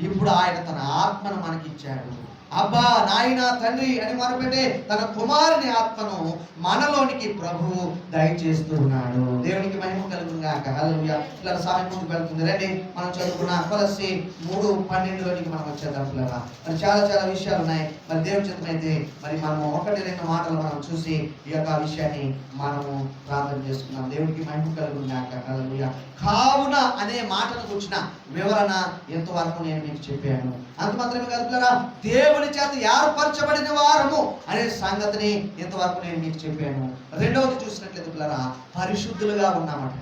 ఇప్పుడు ఆయన తన ఆత్మను మనకి ఇచ్చాడు. అబ్బా నాయన తండ్రి అని మొరపెట్టే తన కుమారుని ఆత్మను మనలోనికి ప్రభువు దయచేస్తూ ఉన్నాడు. దేవునికి మహిమ కలుగుగాక. హల్లెలూయా. పిల్లల సమయం ముందుకు వెళ్తుంది. రండి మనం చదువుకున్న కొలస్సీ 3:12లోనికి మనం వచ్చేద్దాం పిల్లరా. మరి చాలా విషయాలు ఉన్నాయి. మరి దేవుని చిత్తమైతే మరి మనము 1-2 మాటలు మనం చూసి ఈ యొక్క విషయాన్ని మనము ప్రార్థన చేసుకున్నాం. దేవునికి మహిమ కలుగుగాక. హల్లెలూయా. కావున అనే మాటను కూర్చున్న వివరణ ఎంతవరకు నేను మీకు చెప్పాను. అంత మాత్రమే కాదు పిల్లరా, దేవుని చేత ఏర్పరచబడిన వారము అనే సంగతిని ఇంతవరకు నేను మీకు చెప్పాను. రెండవది చూసినట్లయితే పిల్లరా, పరిశుద్ధులుగా ఉన్నామంట.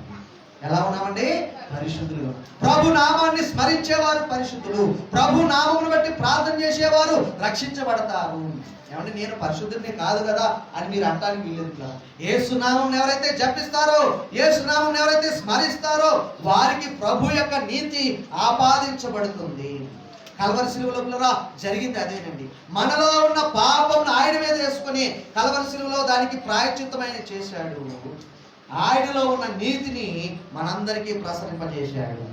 ఎలా ఉన్నామండి? పరిశుద్ధులుగా. ప్రభు నామాన్ని స్మరించేవారు పరిశుద్ధులు, ప్రభు నామమును బట్టి ప్రార్థన చేసేవారు రక్షించబడతారు. ఏమంటే నేను పరిశుద్ధుడిని కాదు కదా అని మీరు అంటానికి వీలేదు. యేసు నామం ఎవరైతే జపిస్తారో, యేసు నామం ఎవరైతే స్మరిస్తారో వారికి ప్రభు యొక్క నీతి ఆపాదించబడుతుంది. కల్వరి శిలువలో జరిగింది అదేనండి. మనలో ఉన్న పాపం ఆయన మీద వేసుకొని కల్వరి శిలువలో దానికి ప్రాయశ్చిత్తమైన చేశాడు. ఆయనలో ఉన్న నీతిని మనందరికీ ప్రసరింపజేశాడు.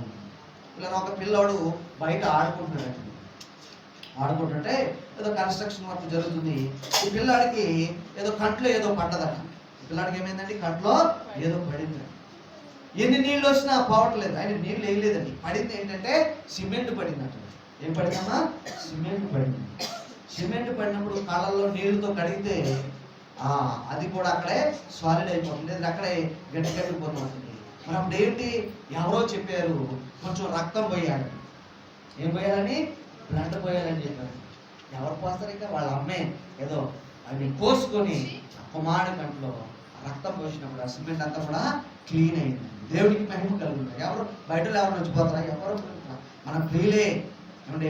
ఇలా ఒక పిల్లోడు బయట ఆడుకుంటుంటే ఏదో కన్స్ట్రక్షన్ వర్క్ జరుగుతుంది. ఈ పిల్లాడికి ఏదో కంట్లో ఏదో పడ్డదట. పిల్లాడికి ఏమైందండి, కంట్లో ఏదో పడింది. ఎన్ని నీళ్ళు వచ్చినా పోవట్లేదు. ఆయన నీళ్ళు వేయలేదండి, పడింది ఏంటంటే సిమెంట్ పడిందట. ఏం పడిందమ్మా? సిమెంట్ పడింది. సిమెంట్ పడినప్పుడు కాళ్ళల్లో నీళ్ళతో కడిగితే అది కూడా అక్కడే సాలిడ్ అయిపోతుంది, లేదా అక్కడే గట్టిపోతూ ఉంటుంది. మరి అప్పుడు ఏంటి, ఎవరో చెప్పారు కొంచెం రక్తం పోయాడు. ఏం పోయాలని? బ్లడ్ పోయాలని చెప్పారు. ఎవరు పోస్తారు? ఇంకా వాళ్ళ అమ్మే ఏదో అవి పోసుకొని కుమారుడి కంట్లో రక్తం పోసినప్పుడు ఆ సిమెంట్ అంతా కూడా క్లీన్ అయింది. దేవుడికి మహిమ కలుగుతుంది. ఎవరు బయటలో ఎవరు వచ్చిపోతారా? ఎవరు మన ప్రియులే.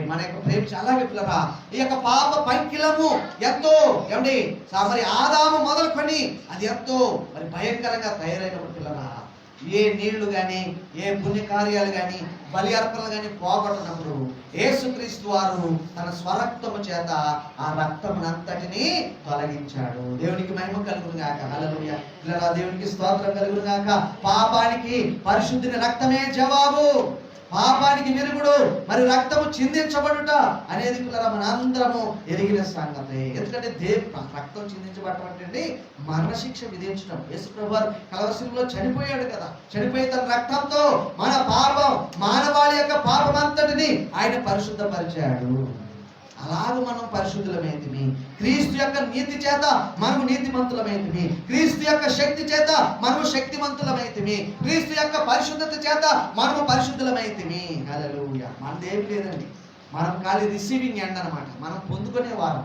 మన యొక్క ప్రేమ చాలా విప్లవ. ఈ యొక్క పాప పంకిలము ఎంతో ఏమండి మరి ఆదాము మొదలుకొని అది ఎంతో మరి భయంకరంగా తయారైనప్పుడు పిల్లరా, ఏ నీళ్లు కానీ ఏ పుణ్యకార్యాలు కానీ బలి అర్పణలు కానీ పోగొట్టినప్పుడు యేసుక్రీస్తు వారు తన స్వరక్తము చేత ఆ రక్తమునంతటిని తొలగించాడు. దేవునికి మహిమ కలుగును గాక. హల్లెలూయా. పిల్లరా, దేవునికి స్తోత్రం కలుగును గాక. పాపానికి పరిశుద్ధిని రక్తమే జవాబు. పాపానికి విరుగుడు మరి రక్తము చిందించబడుట అనేది పిల్లరా మనందరము ఎరిగిన సంగతి. ఎందుకంటే రక్తం చిందించబడటం అంటే మరణశిక్ష విధించడం. యేసుప్రభువు వారు కలవరిశిలువలో చనిపోయాడు కదా. చనిపోయి తన రక్తంతో మన పాపం, మానవాళి యొక్క పాపం అంతటిని ఆయన పరిశుద్ధపరిచాడు. అలాగ మనం పరిశుద్ధులమైతిమి. క్రీస్తు యొక్క నీతి చేత మనము నీతిమంతులమైతిమి. క్రీస్తు యొక్క శక్తి చేత మనము శక్తిమంతులమైతిమి. క్రీస్తు యొక్క పరిశుద్ధత చేత మనము పరిశుద్ధులమైతిమి. హల్లెలూయా. మనదేం లేదండి, మనం ఖాళీ రిసీవింగ్ ఎండ్ అనమాట. మనం పొందుకునేవారు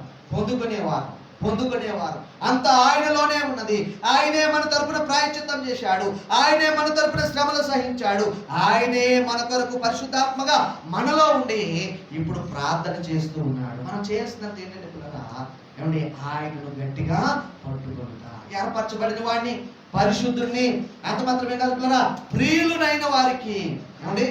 అంతా ఆయనలోనే ఉన్నది. ఆయనే మన తరపున ప్రాయశ్చిత్తం చేశాడు. ఆయనే మన తరపున శ్రమలు సహించాడు. ఆయనే మన కొరకు పరిశుద్ధాత్మగా మనలో ఉండి ఇప్పుడు ప్రార్థన చేస్తూ ఉన్నాడు. మనం చేస్తున్నది ఏంటంటే పిల్లరా, ఏమండి ఆయనను గట్టిగా పట్టుకుంటా. ఏర్పరచబడిన వాడిని, పరిశుద్ధుల్ని, అంత మాత్రమే కాదు పిల్లరా, ప్రియులైన వారికి ఏమండి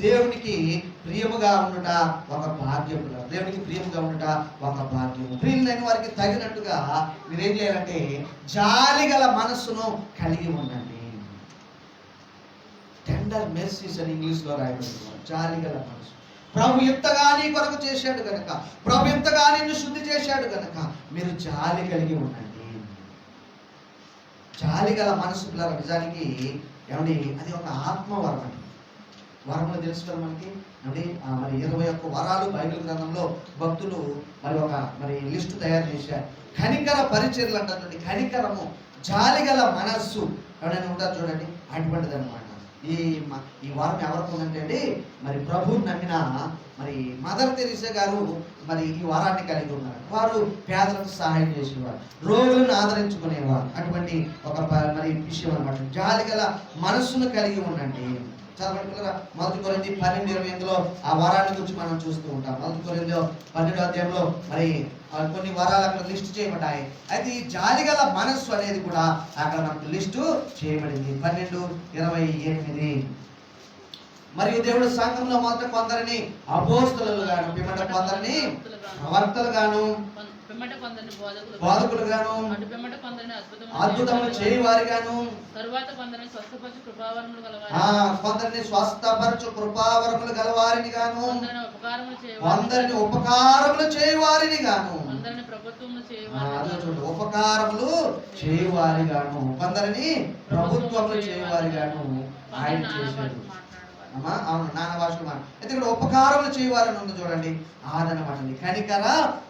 దేవునికి ప్రియముగా ఉండుట ఒక భాగ్యం. దేవునికి ప్రియముగా ఉండుట ఒక భాగ్యం. ప్రియులైన వారికి తగినట్టుగా మీరేం చేయాలంటే జాలి గల మనస్సును కలిగి ఉండండి. టెండర్ మెర్సీస్ అని ఇంగ్లీష్ లో రాయబడింది. జాలి గల మనసు. ప్రభు ఇంతగా నీ కొరకు చేశాడు కనుక, ప్రభు ఇంతగా నిన్ను శుద్ధి చేశాడు కనుక మీరు జాలి కలిగి ఉండండి. జాలి గల మనసు పిల్లల నిజానికి ఏమండి అది ఒక ఆత్మవరం అండి. వరములు తెలుసు కదా మనకి. అంటే మరి 21 వరాలు బైబిల్ గ్రంథంలో భక్తులు మరి లిస్టు తయారు చేశారు. కనికర పరిచర్యలు అంటారు. కనికరము, జాలిగల మనస్సు ఎవరైనా ఉంటారు చూడండి, అటువంటిది అనమాట. ఈ వారం ఎవరికి ఉందంటే అండి మరి ప్రభువు నమ్మిన మరి మదర్ తెరీసా గారు మరి ఈ వారాన్ని కలిగి ఉన్నారు. వారు పేదలకు సహాయం చేసేవారు, రోగులను ఆదరించుకునేవారు. అటువంటి ఒక మరి విషయం అనమాట. జాలిగల మనస్సును కలిగి ఉండండి. చదవండి పిల్లరా. 1 కొరింథీ 12:28లో ఆ వరాన్ని గురించి మనం చూస్తూ ఉంటాం. 1 కొరింథీ 12వ అధ్యాయంలో మరి కొన్ని వరాలు అక్కడ లిస్టు చేయబడ్డాయి. అయితే ఈ జాలిగల మనస్సు అనేది కూడా అక్కడ మనకు లిస్టు చేయబడింది. 12:28 మరియు దేవుడు సంఘంలో మొదట కొందరిని అపోస్తలులు గాను, పిమ్మట కొందరిని ప్రవక్తలు గాను, బోధకులు గాను, అద్భుతములు చేయవారి గాను, కొందరిని స్వస్థపరచు కృపావరములు గలవారిని గాను, కొందరిని ఉపకారములు చేయవారిని గాను, ఉపకారములు చేయవారి గాను, కొందరిని ప్రభుత్వములు చేయవారి గాను ఆయన చేశాడు. అవును, నాన్న భాషలు మాట అయితే ఇక్కడ ఉపకారములు చేయవాలని ఉంది చూడండి. ఆదనమాట. కనికర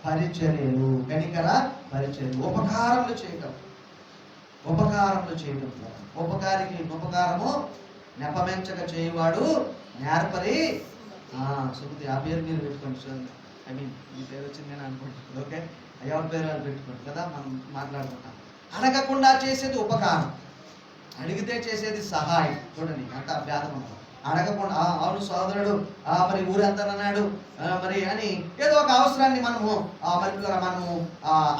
పరిచర్యలు, ఉపకారములు చేయటం. ఉపకారికి ఉపకారము నెపమెంచక చేయవాడు నేర్పరి. సుమతి ఆ పేరు మీరు పెట్టుకోండి. మీ పేరు వచ్చింది నేను అనుకుంటున్నాను. ఓకే, ఎవరి పేరు వాళ్ళు పెట్టుకోండి కదా. మనం మాట్లాడుకుంటాం. అడగకుండా చేసేది ఉపకారం, అడిగితే చేసేది సహాయం. చూడండి అంత భేదం ఉంటుంది. అడగకుండా అవును సోదరుడు మరి ఊరంతా అన్నాడు మరి అని ఏదో ఒక అవసరాన్ని మనము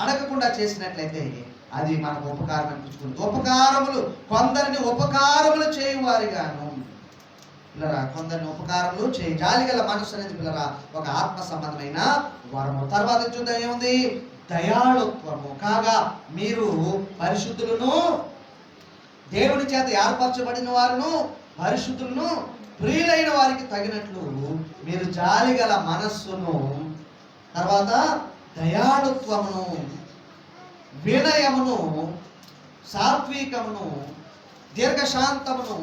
అడగకుండా చేసినట్లయితే అది మనకు ఉపకారం అనిపించుకుంది. ఉపకారములు, కొందరిని ఉపకారములు చేయువారిగాను. పిల్లరా, కొందరిని ఉపకారములు చేయి. జాలిగల మనసు అనేది పిల్లరా ఒక ఆత్మ సంబంధమైన వరము. తర్వాత చూద్దాం ఏముంది? దయాళుత్వము. కాగా మీరు పరిశుద్ధులను, దేవుని చేత ఏర్పరచబడిన వారును, పరిశుద్ధులను ప్రియులైన వారికి తగినట్లు మీరు జాలిగల మనస్సును, తర్వాత దయాళుత్వమును, వినయమును, సాత్వికమును, దీర్ఘశాంతమును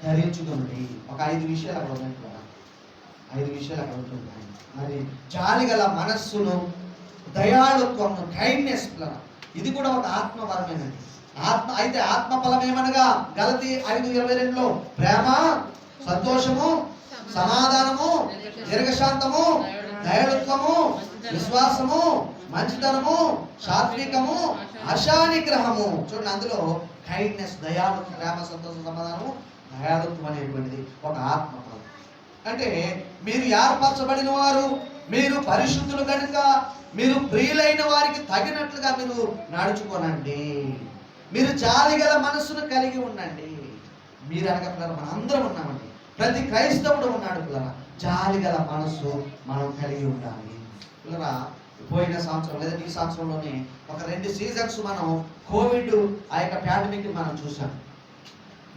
ధరించుకోండి. ఒక 5 విషయాలు అక్కడ ఉన్నాయి కదా, 5 విషయాలు అక్కడ ఉంటున్నాయి. మరి జాలిగల మనస్సును, దయాళుత్వమును, కైండ్నెస్, ఇది కూడా ఒక ఆత్మపరమైనది. అయితే ఆత్మఫలం ఏమనగా గలతీ 5:22లో ప్రేమ, సంతోషము, సమాధానము, దీర్ఘశాంతము, దయాళుత్వము, విశ్వాసము, మంచితనము, సాత్వికము, అశానిగ్రహము. చూడండి, అందులో కైండ్నెస్, దయాళుత్వం, ప్రేమ, సంతోషం, సమాధానము, దయాళుత్వం అనేటువంటిది ఒక ఆత్మఫలం. అంటే మీరు ఏర్పరచబడిన వారు, మీరు పరిశుద్ధులు కనుక మీరు ప్రియులైన వారికి తగినట్లుగా మీరు నడుచుకోనండి. మీరు జాలిగల మనస్సును కలిగి ఉండండి. మీరు అనగా మనం అందరం ఉన్నామండి. ప్రతి క్రైస్తవుడు ఉన్నాడు పిల్లరా. జాలిగల మనస్సు మనం కలిగి ఉండాలి పిల్లరా. పోయిన సంవత్సరం లేదా ఈ సంవత్సరంలోనే ఒక 2 సీజన్స్ మనం కోవిడ్ ఆ యొక్క పాండమిక్ మనం చూసాం.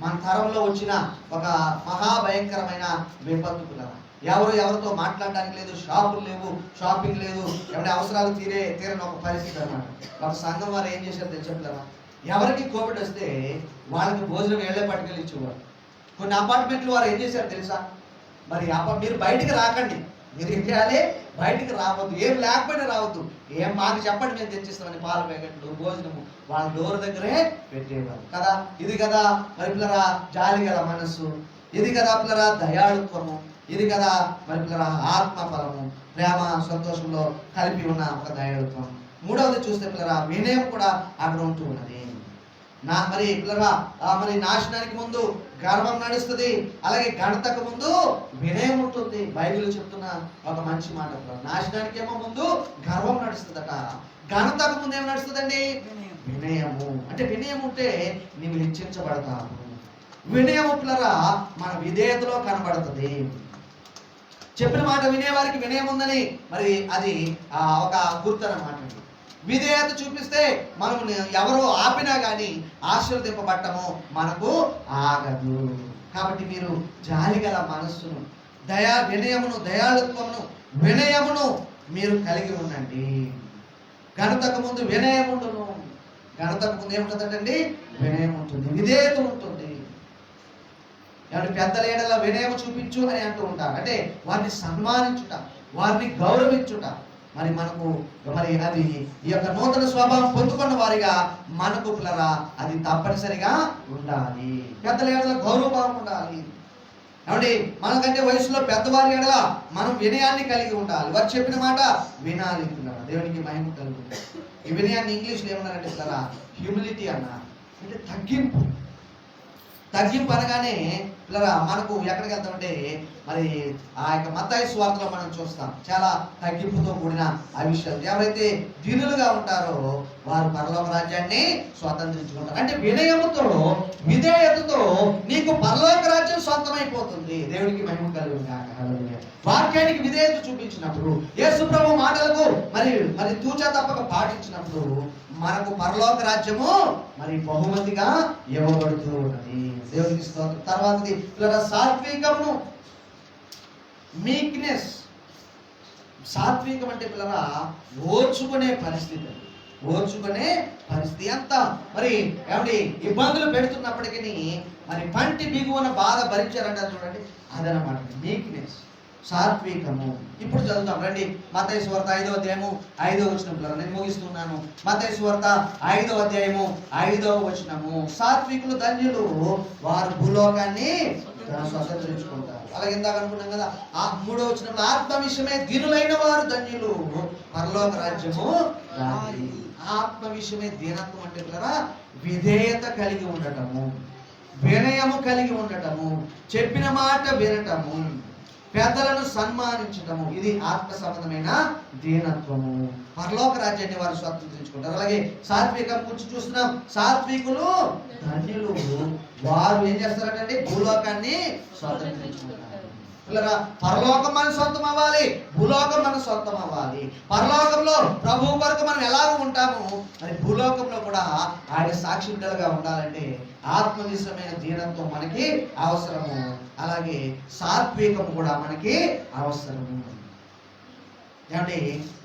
మన తరంలో వచ్చిన ఒక మహాభయంకరమైన విపత్తు పిల్లరా. ఎవరితో మాట్లాడడానికి లేదు, షాపులు లేవు, షాపింగ్ లేదు, ఎవరి అవసరాలు తీరని ఒక పరిస్థితి అన్నమాట. ఒక సంఘం వారు ఏం చేశారు తెలియట్లేదా? ఎవరికి కోవిడ్ వస్తే వాళ్ళకి భోజనం ఏళ్లే పట్టుకెళ్ళి ఇచ్చేవారు. కొన్ని అపార్ట్మెంట్లు వారు ఏం చేశారు తెలుసా? మరి మీరు బయటికి రాకండి, మీరు ఏం చేయాలి? బయటికి రావద్దు, ఏం లేకపోయినా రావద్దు, ఏం మాకు చెప్పండి, మేము తెచ్చిస్తామని పాల ప్యాకెట్లు, భోజనము వాళ్ళ డోర్ దగ్గరే పెట్టేవారు కదా. ఇది కదా మరి పిల్లరా జాలిగల మనస్సు, ఇది కదా పిల్లరా దయాళుత్వము, ఇది కదా మరి పిల్లరా ఆత్మఫలము, ప్రేమ, సంతోషంలో కలిపి ఉన్న ఒక దయాళుత్వం. మూడవది చూస్తే పిల్లరా వినయం కూడా అక్కడ ఉంటూ ఉన్నది. మరి పిల్లరా మరి నాశనానికి ముందు గర్వం నడుస్తుంది, అలాగే ఘనతకు ముందు వినయం ఉంటుంది. బైబిల్ చెప్తున్న ఒక మంచి మాట. నాశనానికి ఏమో ముందు గర్వం నడుస్తుందట, ఘనతకు ముందు ఏం నడుస్తుందండి? వినయము. అంటే వినయం ఉంటే నీవు హెచ్చించబడతావు. వినయము పిల్లరా మన విధేయతలో కనబడుతుంది. చెప్పిన మాట వినేవారికి వినయం ఉందని మరి అది ఒక గుర్తు అన్నమాట. విధేయత చూపిస్తే మనం ఎవరో ఆపినా కానీ ఆశీర్వదింపబట్టము మనకు ఆగదు. కాబట్టి మీరు జాలిగల మనస్సును, వినయమును, దయాళుత్వమును, వినయమును మీరు కలిగి ఉండండి. ఘనతకు ముందు వినయం ఉండును. ఘనతకు ముందు ఏముంటుందండి? వినయం ఉంటుంది, విధేయత ఉంటుంది. ఎవరి పెద్దల ఏడల వినయం చూపించు అని అంటూ ఉంటారు. అంటే వారిని సన్మానించుట, వారిని గౌరవించుట. మరి మనకు మరి అది ఈ యొక్క నూతన స్వభావం పొందుకున్న వారిగా మనకు పిల్లరా అది తప్పనిసరిగా ఉండాలి. పెద్దల ఏడల గౌరవభావం ఉండాలి. ఏమండి, మనకంటే వయసులో పెద్దవారి ఏడల మనం వినయాన్ని కలిగి ఉండాలి. వారు చెప్పిన మాట వినాలి పిల్లరా. దేవునికి మహిమ కలుగుతుంది. ఈ వినయాన్ని ఇంగ్లీష్లో ఏమన్నారంటే పిల్లరా హ్యూమిలిటీ అన్నారు. అంటే తగ్గింపు. తగ్గింపు అనగానే పిల్లరా మనకు ఎక్కడికి వెళ్తామంటే మరి ఆ యొక్క మత్తయి సువార్తలో మనం చూస్తాం చాలా తగ్గింపుతో కూడిన ఆ విషయాలు. ఎవరైతే దీనులుగా ఉంటారో వారు పరలోక రాజ్యాన్ని స్వతంత్రించుకుంటారు. అంటే వినయముతో, విధేయతతో నీకు పరలోక రాజ్యం సొంతమైపోతుంది. దేవుడికి మహిమ కలుగును గాక. హల్లెలూయా. వాక్యానికి విధేయత చూపించినప్పుడు, యేసు ప్రభు మాటలకు మరి తూచా తప్పక పాటించినప్పుడు మనకు పరలోక రాజ్యము మరి బహుమతిగా ఇవ్వబడుతూ ఉన్నది. దేవునికి స్తోత్రం. తర్వాతది పిల్లల సాత్వికము, మీక్నెస్. సాత్వికం అంటే పిల్లరా ఓర్చుకునే పరిస్థితి. ఓర్చుకునే పరిస్థితి ఎంత మరి ఏమండి ఇబ్బందులు పెడుతున్నప్పటికీ మరి పంటి బిగువన బాధ భరించారంటారు చూడండి, అదనమాట మీక్నెస్, సాత్వికము. ఇప్పుడు చదువుతాం రండి. మత్తయి సువార్త 5వ అధ్యాయము 5వ వచనం. నేను ముగిస్తున్నాను. మత్తయి సువార్త 5వ అధ్యాయము 5వ వచనము. సాత్వికులు ధన్యులు, వారు భూలోకాన్ని స్వతంత్రించుకుంటారు. అలాగే ఇందాక అనుకున్నాం కదా 3వ వచనంలో ఆత్మ విషయమే దీనులైన వారు ధన్యులు, పరలోక రాజ్యము రాది. ఆత్మ విషయమే దీనత్వం అంటే పిల్లరా విధేయత కలిగి ఉండటము, వినయము కలిగి ఉండటము, చెప్పిన మాట వినటము, పెద్దలను సన్మానించటము. ఇది ఆత్మ సంబంధమైన దీనత్వము. పరలోక రాజ్యాన్ని వారు స్వతంత్రించుకుంటారు. అలాగే సాత్వికం గురించి చూస్తున్నాం. సాత్వికులు ధన్యులు, వారు ఏం చేస్తారంటే భూలోకాన్ని స్వతంత్రించుకుంటారు. పిల్లరా, పరలోకం మన సొంతం అవ్వాలి, భూలోకం మన సొంతం అవ్వాలి. పరలోకంలో ప్రభువు కొరకు మనం ఎలాగ ఉంటాము, మరి భూలోకంలో కూడా ఆయన సాక్షి బిడ్డలుగా ఉండాలంటే ఆత్మవిషయమైన దీనంతో మనకి అవసరము. అలాగే సాత్వికం కూడా మనకి అవసరము. ఏమంటే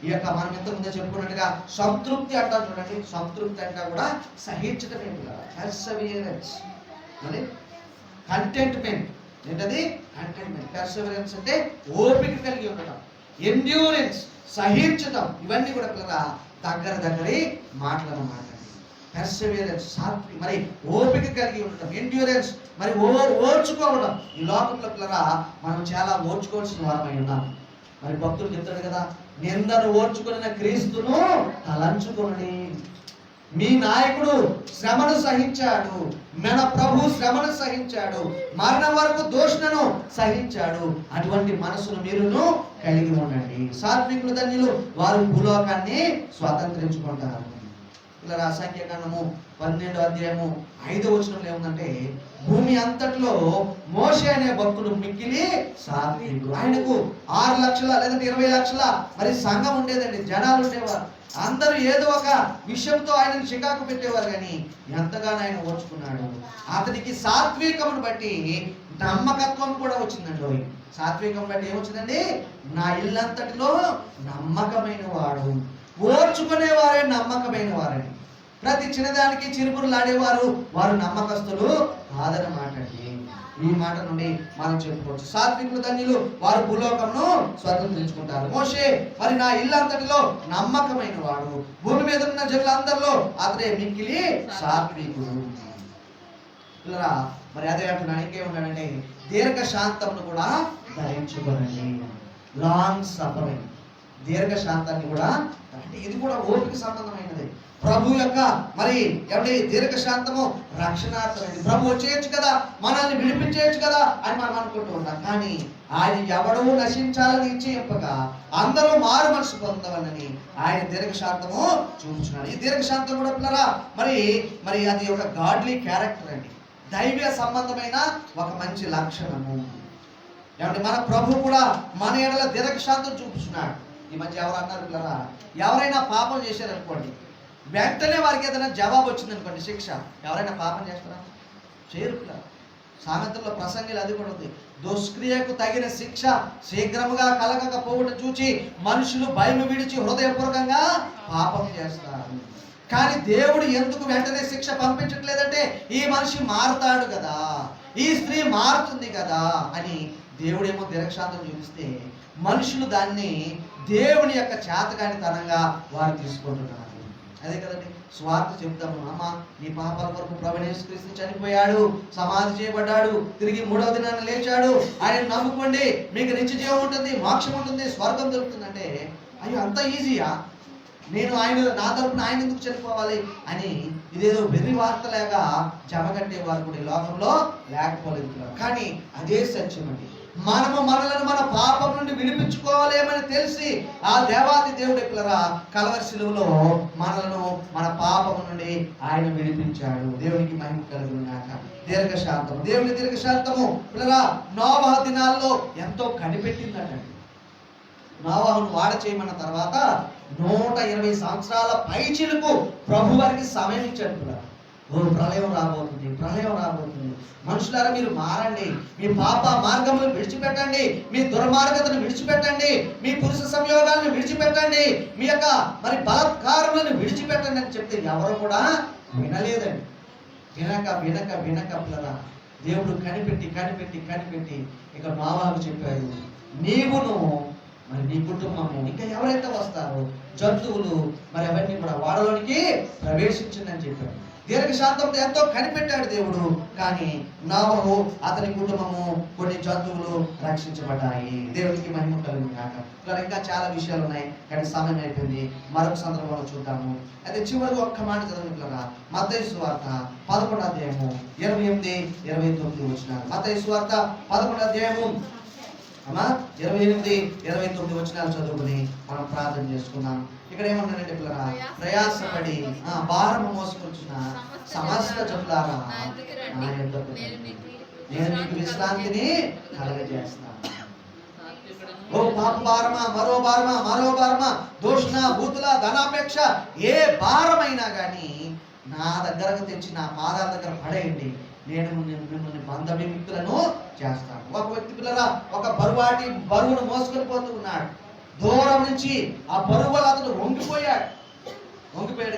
ఈ యొక్క మనం ఇంతకుముందే చెప్పుకున్నట్టుగా సంతృప్తి అంటారు చూడండి. సంతృప్తి అంటా కూడా సహించటమే పిల్లరా, పర్సెవరెన్స్. మరి కంటెంట్మెంట్ ఏంటది? కంటెంట్మెంట్. పర్సెవరెన్స్ అంటే ఓపిక కలిగి ఉండటం, ఎండ్యూరెన్స్ సహించటం, ఇవన్నీ కూడా పిల్లరా దగ్గరి మాటలు అన్నమాట. పర్సెవరెన్స్ సాత్విక, మరి ఓపిక కలిగి ఉండటం, ఎండ్యూరెన్స్ మరి ఓర్చుకోవడం. ఈ లోకంలో పిల్లరా మనం చాలా ఓర్చుకోవాల్సిన వారమై ఉన్నాం. మరి భక్తులు చెప్తాడు కదా, నిందను ఓర్చుకున్న క్రీస్తును తలంచుకొని. మీ నాయకుడు శ్రమను సహించాడు, మన ప్రభు శ్రమను సహించాడు, మరణం వరకు దోషణను సహించాడు. అటువంటి మనసును మీరును కలిగి ఉండండి. సాత్వికులు ధన్యులు, వారు భూలోకాన్ని స్వాతంత్రించుకుంటారు. ఇలా సంఖ్యాకాండము 12వ అధ్యాయము 5వ వచనంలో ఏముందంటే, భూమి అంతట్లో మోషే అనే భక్తుడు మిక్కిలి సాత్వికుడు. ఆయనకు 6 లక్షల లేదంటే 20 లక్షల మరి సంఘం ఉండేదండి, జనాలు ఉండేవారు. అందరూ ఏదో ఒక విషయంతో ఆయనను చికాకు పెట్టేవారు, కానీ ఎంతగానో ఆయన ఓర్చుకున్నాడు. అతనికి సాత్వికమును బట్టి నమ్మకత్వం కూడా వచ్చిందండి. సాత్వికం బట్టి ఏమొచ్చిందండి? నా ఇల్లంతటిలో నమ్మకమైన వాడు. ఓర్చుకునేవారే నమ్మకమైన వారని. ప్రతి చిన్నదానికి చిరుపురులాడేవారు వారు నమ్మకస్తులు కాదన్నమాట. ఈ మాట నుండి మనం చెప్పుకోవచ్చు. సాత్వికులు ధన్యులు, వారు భూలోకమును స్వతంత్రించుకుంటారు. మోషే మరి నా ఇల్లంతటిలో నమ్మకమైన వాడు, భూమి మీద ఉన్న జనులందరిలో అతడే మిక్కిలి సాత్వికుడు. పిల్లరా, మరి అదే అంటున్నాను, ఇంకేమున్నాడంటే దీర్ఘశాంతమును కూడా ధరించుకోనండి. లాంగ్ సఫరింగ్, దీర్ఘశాంతాన్ని కూడా, అంటే ఇది కూడా ఓపిక సంబంధమైనది. ప్రభు యొక్క మరి ఎవరి దీర్ఘశాంతము రక్షణార్థమైంది. ప్రభు వచ్చేయచ్చు కదా, మనల్ని విడిపించేయచ్చు కదా అని మనం అనుకుంటూ ఉంటాం. కానీ ఆయన ఎవడూ నశించాలని ఇచ్చేయప్పగా అందరూ మారు మనసు పొందవలని ఆయన దీర్ఘశాంతము చూపించున్నాడు. ఈ దీర్ఘశాంతం కూడా పిల్లరా మరి అది ఒక గాడ్లీ క్యారెక్టర్ అండి, దైవ సంబంధమైన ఒక మంచి లక్షణము. ఏమంటే మన ప్రభు కూడా మన ఎడల దీర్ఘశాంతం చూపించున్నాడు. ఈ మధ్య ఎవరు అన్నారు పిల్లరా, ఎవరైనా పాపం చేశారనుకోండి, వెంటనే వారికి ఏదైనా జవాబు వచ్చింది అనుకోండి, శిక్ష. ఎవరైనా పాపం చేస్తారా? చేయరు పిల్లరా. సామెతల్లో ప్రసంగిలు అది కూడా ఉంది, దుష్క్రియకు తగిన శిక్ష శీఘ్రముగా కలగకపోవడం చూచి మనుషులు భయం విడిచి హృదయపూర్వకంగా పాపం చేస్తారు. కానీ దేవుడు ఎందుకు వెంటనే శిక్ష పంపించట్లేదంటే, ఈ మనిషి మారుతాడు కదా, ఈ స్త్రీ మారుతుంది కదా అని దేవుడేమో దీర్ఘశాంతం చూపిస్తే మనుషులు దాన్ని దేవుని యొక్క చేతకానితనంగా వారు తీసుకుంటున్నారు. అదే కదండి, స్వార్థ చెప్తాము, అమ్మ నీ పాపాల కొరకు ప్రభువైన యేసుక్రీస్తు చనిపోయాడు, సమాధి చేయబడ్డాడు, తిరిగి 3వ దినాన లేచాడు, ఆయన నమ్ముకోండి మీకు నిత్య జీవం ఉంటుంది, మోక్షం ఉంటుంది, స్వర్గం దొరుకుతుందంటే, అయ్యో అంత ఈజీయా, నేను నా తరపున ఆయన ఎందుకు చనిపోవాలి అని ఇదేదో వెర్రి వార్తలాగా జమగట్టే వారు కూడా ఈ లోకంలో లేకపోలేదు. కానీ అదే సత్యం అండి, మనలను మన పాపం నుండి విడిపించుకోవాలేమని తెలిసి ఆ దేవాది దేవుడి పిల్లరా కల్వరి శిలువలో మనలను మన పాపం నుండి ఆయన విడిపించాడు. దేవునికి మహిమ కలుగునుగాక. దీర్ఘశాంతము, దేవుని దీర్ఘశాంతము పిల్లరా నోవహు దినాల్లో ఎంతో కనిపెట్టిందటండి. నోవహును వాడ చేయమన్న తర్వాత 120 సంవత్సరాల పైచిలకు ప్రభు వారికి సమయం ఇచ్చాడు పిల్లరా. ప్రళయం రాబోతుంది, ప్రళయం రాబోతుంది, మనుషులారా మీరు మారండి, మీ పాప మార్గములను విడిచిపెట్టండి, మీ దుర్మార్గతను విడిచిపెట్టండి, మీ పురుష సంయోగాలను విడిచిపెట్టండి, మీ యొక్క మరి బలత్కారములను విడిచిపెట్టండి అని చెప్తే ఎవరు కూడా వినలేదండి. వినక పిల్లరా దేవుడు కనిపెట్టి ఇక నోవహుకు చెప్పాడు, నీవును మరి నీ కుటుంబము ఇంకా ఎవరైతే వస్తారో జంతువులు మరి అవన్నీ కూడా వాడలోనికి ప్రవేశించిందని చెప్పాడు. దీర్ఘశాంతంతో ఎంతో కనిపెట్టాడు దేవుడు. కానీ నోవహు అతని కుటుంబము కొన్ని జంతువులు రక్షించబడ్డాయి. దేవునికి మహిమ కలుగుగాక. ఇంకా చాలా విషయాలు ఉన్నాయి, కానీ సమయం అయిపోయింది, మరొక సందర్భంలో చూద్దాము. అయితే చివరికి ఒక్క మాట చదవగలరా, మత్తయి సువార్త 11వ అధ్యాయము 28, 29 వచనాలు. మత్తయి సువార్త 11వ అధ్యాయము 28, 29 వచనాలు చదువుకుని మనం ప్రార్థన చేసుకుందాం. ఇక్కడ ఏమన్నారంటే పిల్లరా, ప్రయాసపడి భారము మోసుకొచ్చిన సమస్త జనులారా నా యొద్దకు నేను మీకు విశ్రాంతిని కలుగజేస్తాను. ఓ పాప భారమా, మరో భారమా, మరో భారమా, దూషణ, బూతుల, ధనాపేక్ష, ఏ భారమైనా కానీ నా దగ్గరకు తెచ్చి నా పాదాల దగ్గర పడేయండి, నేను మిమ్మల్ని బంధ విముక్తులను చేస్తాను. ఒక వ్యక్తి పిల్లరా ఒక బరువును మోసుకొని పోతూ ఉన్నాడు. దూరం నుంచి ఆ బరువు వల్ల అతను వంగిపోయాడు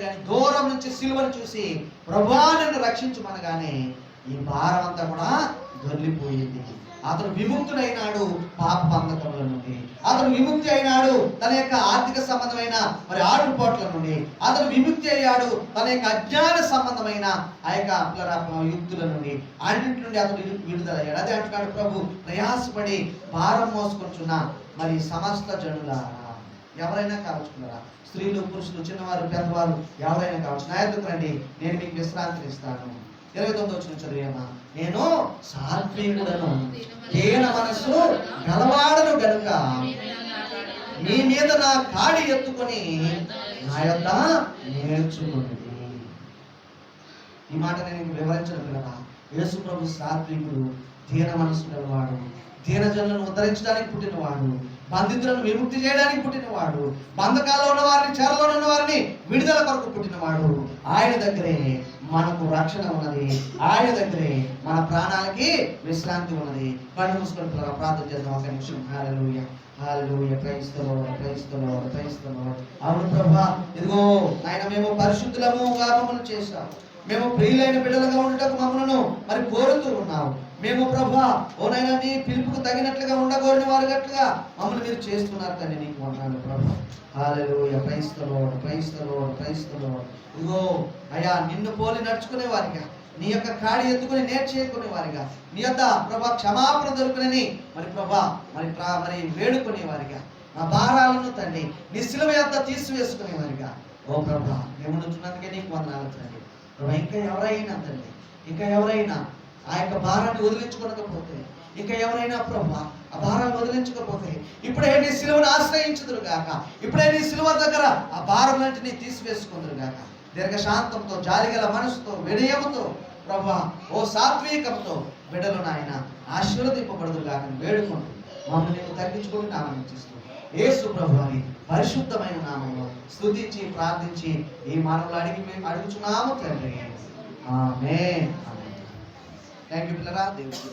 కానీ దూరం నుంచి సిలువను చూసి ప్రభువా నన్ను రక్షించమనగానే ఈ భారం అంతా కూడా దొర్లిపోయింది. అతను విముక్తుడైనాడు పాప బంధకముల నుండి. అతను విముక్తి అయినాడు తన యొక్క ఆర్థిక సంబంధమైన మరి ఆటుపోట్ల నుండి. అతను విముక్తి అయ్యాడు తన యొక్క అజ్ఞాన సంబంధమైన ఆ యొక్క యుక్తుల నుండి. అన్నింటి నుండి అతను విడుదలయ్యాడు. అదే అంటున్నాడు ప్రభు, ప్రయాసపడి భారం మోసుకొచ్చున్న మరి సమస్త జనులారా, ఎవరైనా కావచ్చుకున్నారా, స్త్రీలు, పురుషులు, చిన్నవారు, పెద్దవారు, ఎవరైనా కావచ్చు, నా ఎదుగు రండి, నేను మీకు విశ్రాంతి ఇస్తాను. 29వ వచనం చదివేమా, నేను సాత్వికుడను, దీన మనస్సు గలవాడను గనుక మీ మీద నా కాడి ఎత్తుకొని నా యొద్ద నేర్చుకున్నది. ఈ మాట నేను వివరించడం కదా. యేసు ప్రభు సాత్వికుడు, దీన మనస్సు గలవాడు, దీన జనులను ఉద్ధరించడానికి పుట్టినవాడు, బంధితులను విముక్తి చేయడానికి పుట్టినవాడు, బంధకాల్లో ఉన్న వారిని, చెరలో ఉన్న వారిని విడుదల కొరకు పుట్టినవాడు. ఆయన దగ్గరే మనకు రక్షణ ఉన్నది, ఆయన దగ్గరే మన ప్రాణాలకి విశ్రాంతి ఉన్నది. కళ్ళు మూసుకొని ప్రార్థన చేద్దాం ఒక నిమిషం. Hallelujah, hallelujah, praise the Lord, praise the Lord, praise the Lord. అవును ప్రభువా, ఇదిగో నాయన మేము పరిశుద్ధులముగా మమ్మల్ని చేశావు, మేము ప్రియులైన బిడ్డలుగా ఉండటకు మమ్మల్ని మరి కోరుతూ ఉన్నావు. మేము ప్రభువా ఓ నాయన నీ పిలుపుకు తగినట్లుగా ఉండగోరిన వారుగట్లుగా మమ్మల్ని మీరు చేస్తున్నారు కానీ నీకు వందనాలు ప్రభువా. Hallelujah, praise the Lord, praise the Lord, praise the Lord. ఇదిగో అయ్యా నిన్ను పోలి నడుచుకునే వారిగా, నీ యొక్క కాడి ఎత్తుకుని నేర్చేసుకునే వారిగా, నీ యొక్క ప్రభా క్షమాపణ దొరుకునని మరి ప్రభా మరి వేడుకునే వారిగా, నా భారాలను తండ్రి నీ సిలువ యొద్ద తీసివేసుకునే వారిగా ఓ ప్రభా మేము నుంచున్నందుకే నీకు వందనాలు తండ్రి. ప్రభా ఇంకా ఎవరైనా తండ్రి, ఇంకా ఎవరైనా ఆ యొక్క భారాన్ని వదిలించుకోకపోతే, ఇంకా ఎవరైనా ప్రభా ఆ భారాన్ని వదిలించకపోతే ఇప్పుడే నీ సిలువను ఆశ్రయించుదురు గాక, ఇప్పుడే నీ సిలువ దగ్గర ఆ భారములన్నిటినీ తీసివేసుకుందురు గాక. దీర్ఘశాంతంతో, జాలిగల మనసుతో, వినయముతో ప్రభా ఓ సాత్వికంతో బిడ్డలు నాయన ఆశీర్వదింపబడుదురు గాక వేడుకుంటూ మమ్మల్ని నేను తగ్గించుకొని నామనిచ్చిస్తూ యేసు ప్రభు అని పరిశుద్ధమైన నామంలో స్తుతించి ప్రార్థించి ఈ మానవులు మేము అడుగుచున్నాము తండ్రి. ఆమేన్. థ్యాంక్ యూ పిల్లరా. దేవుడు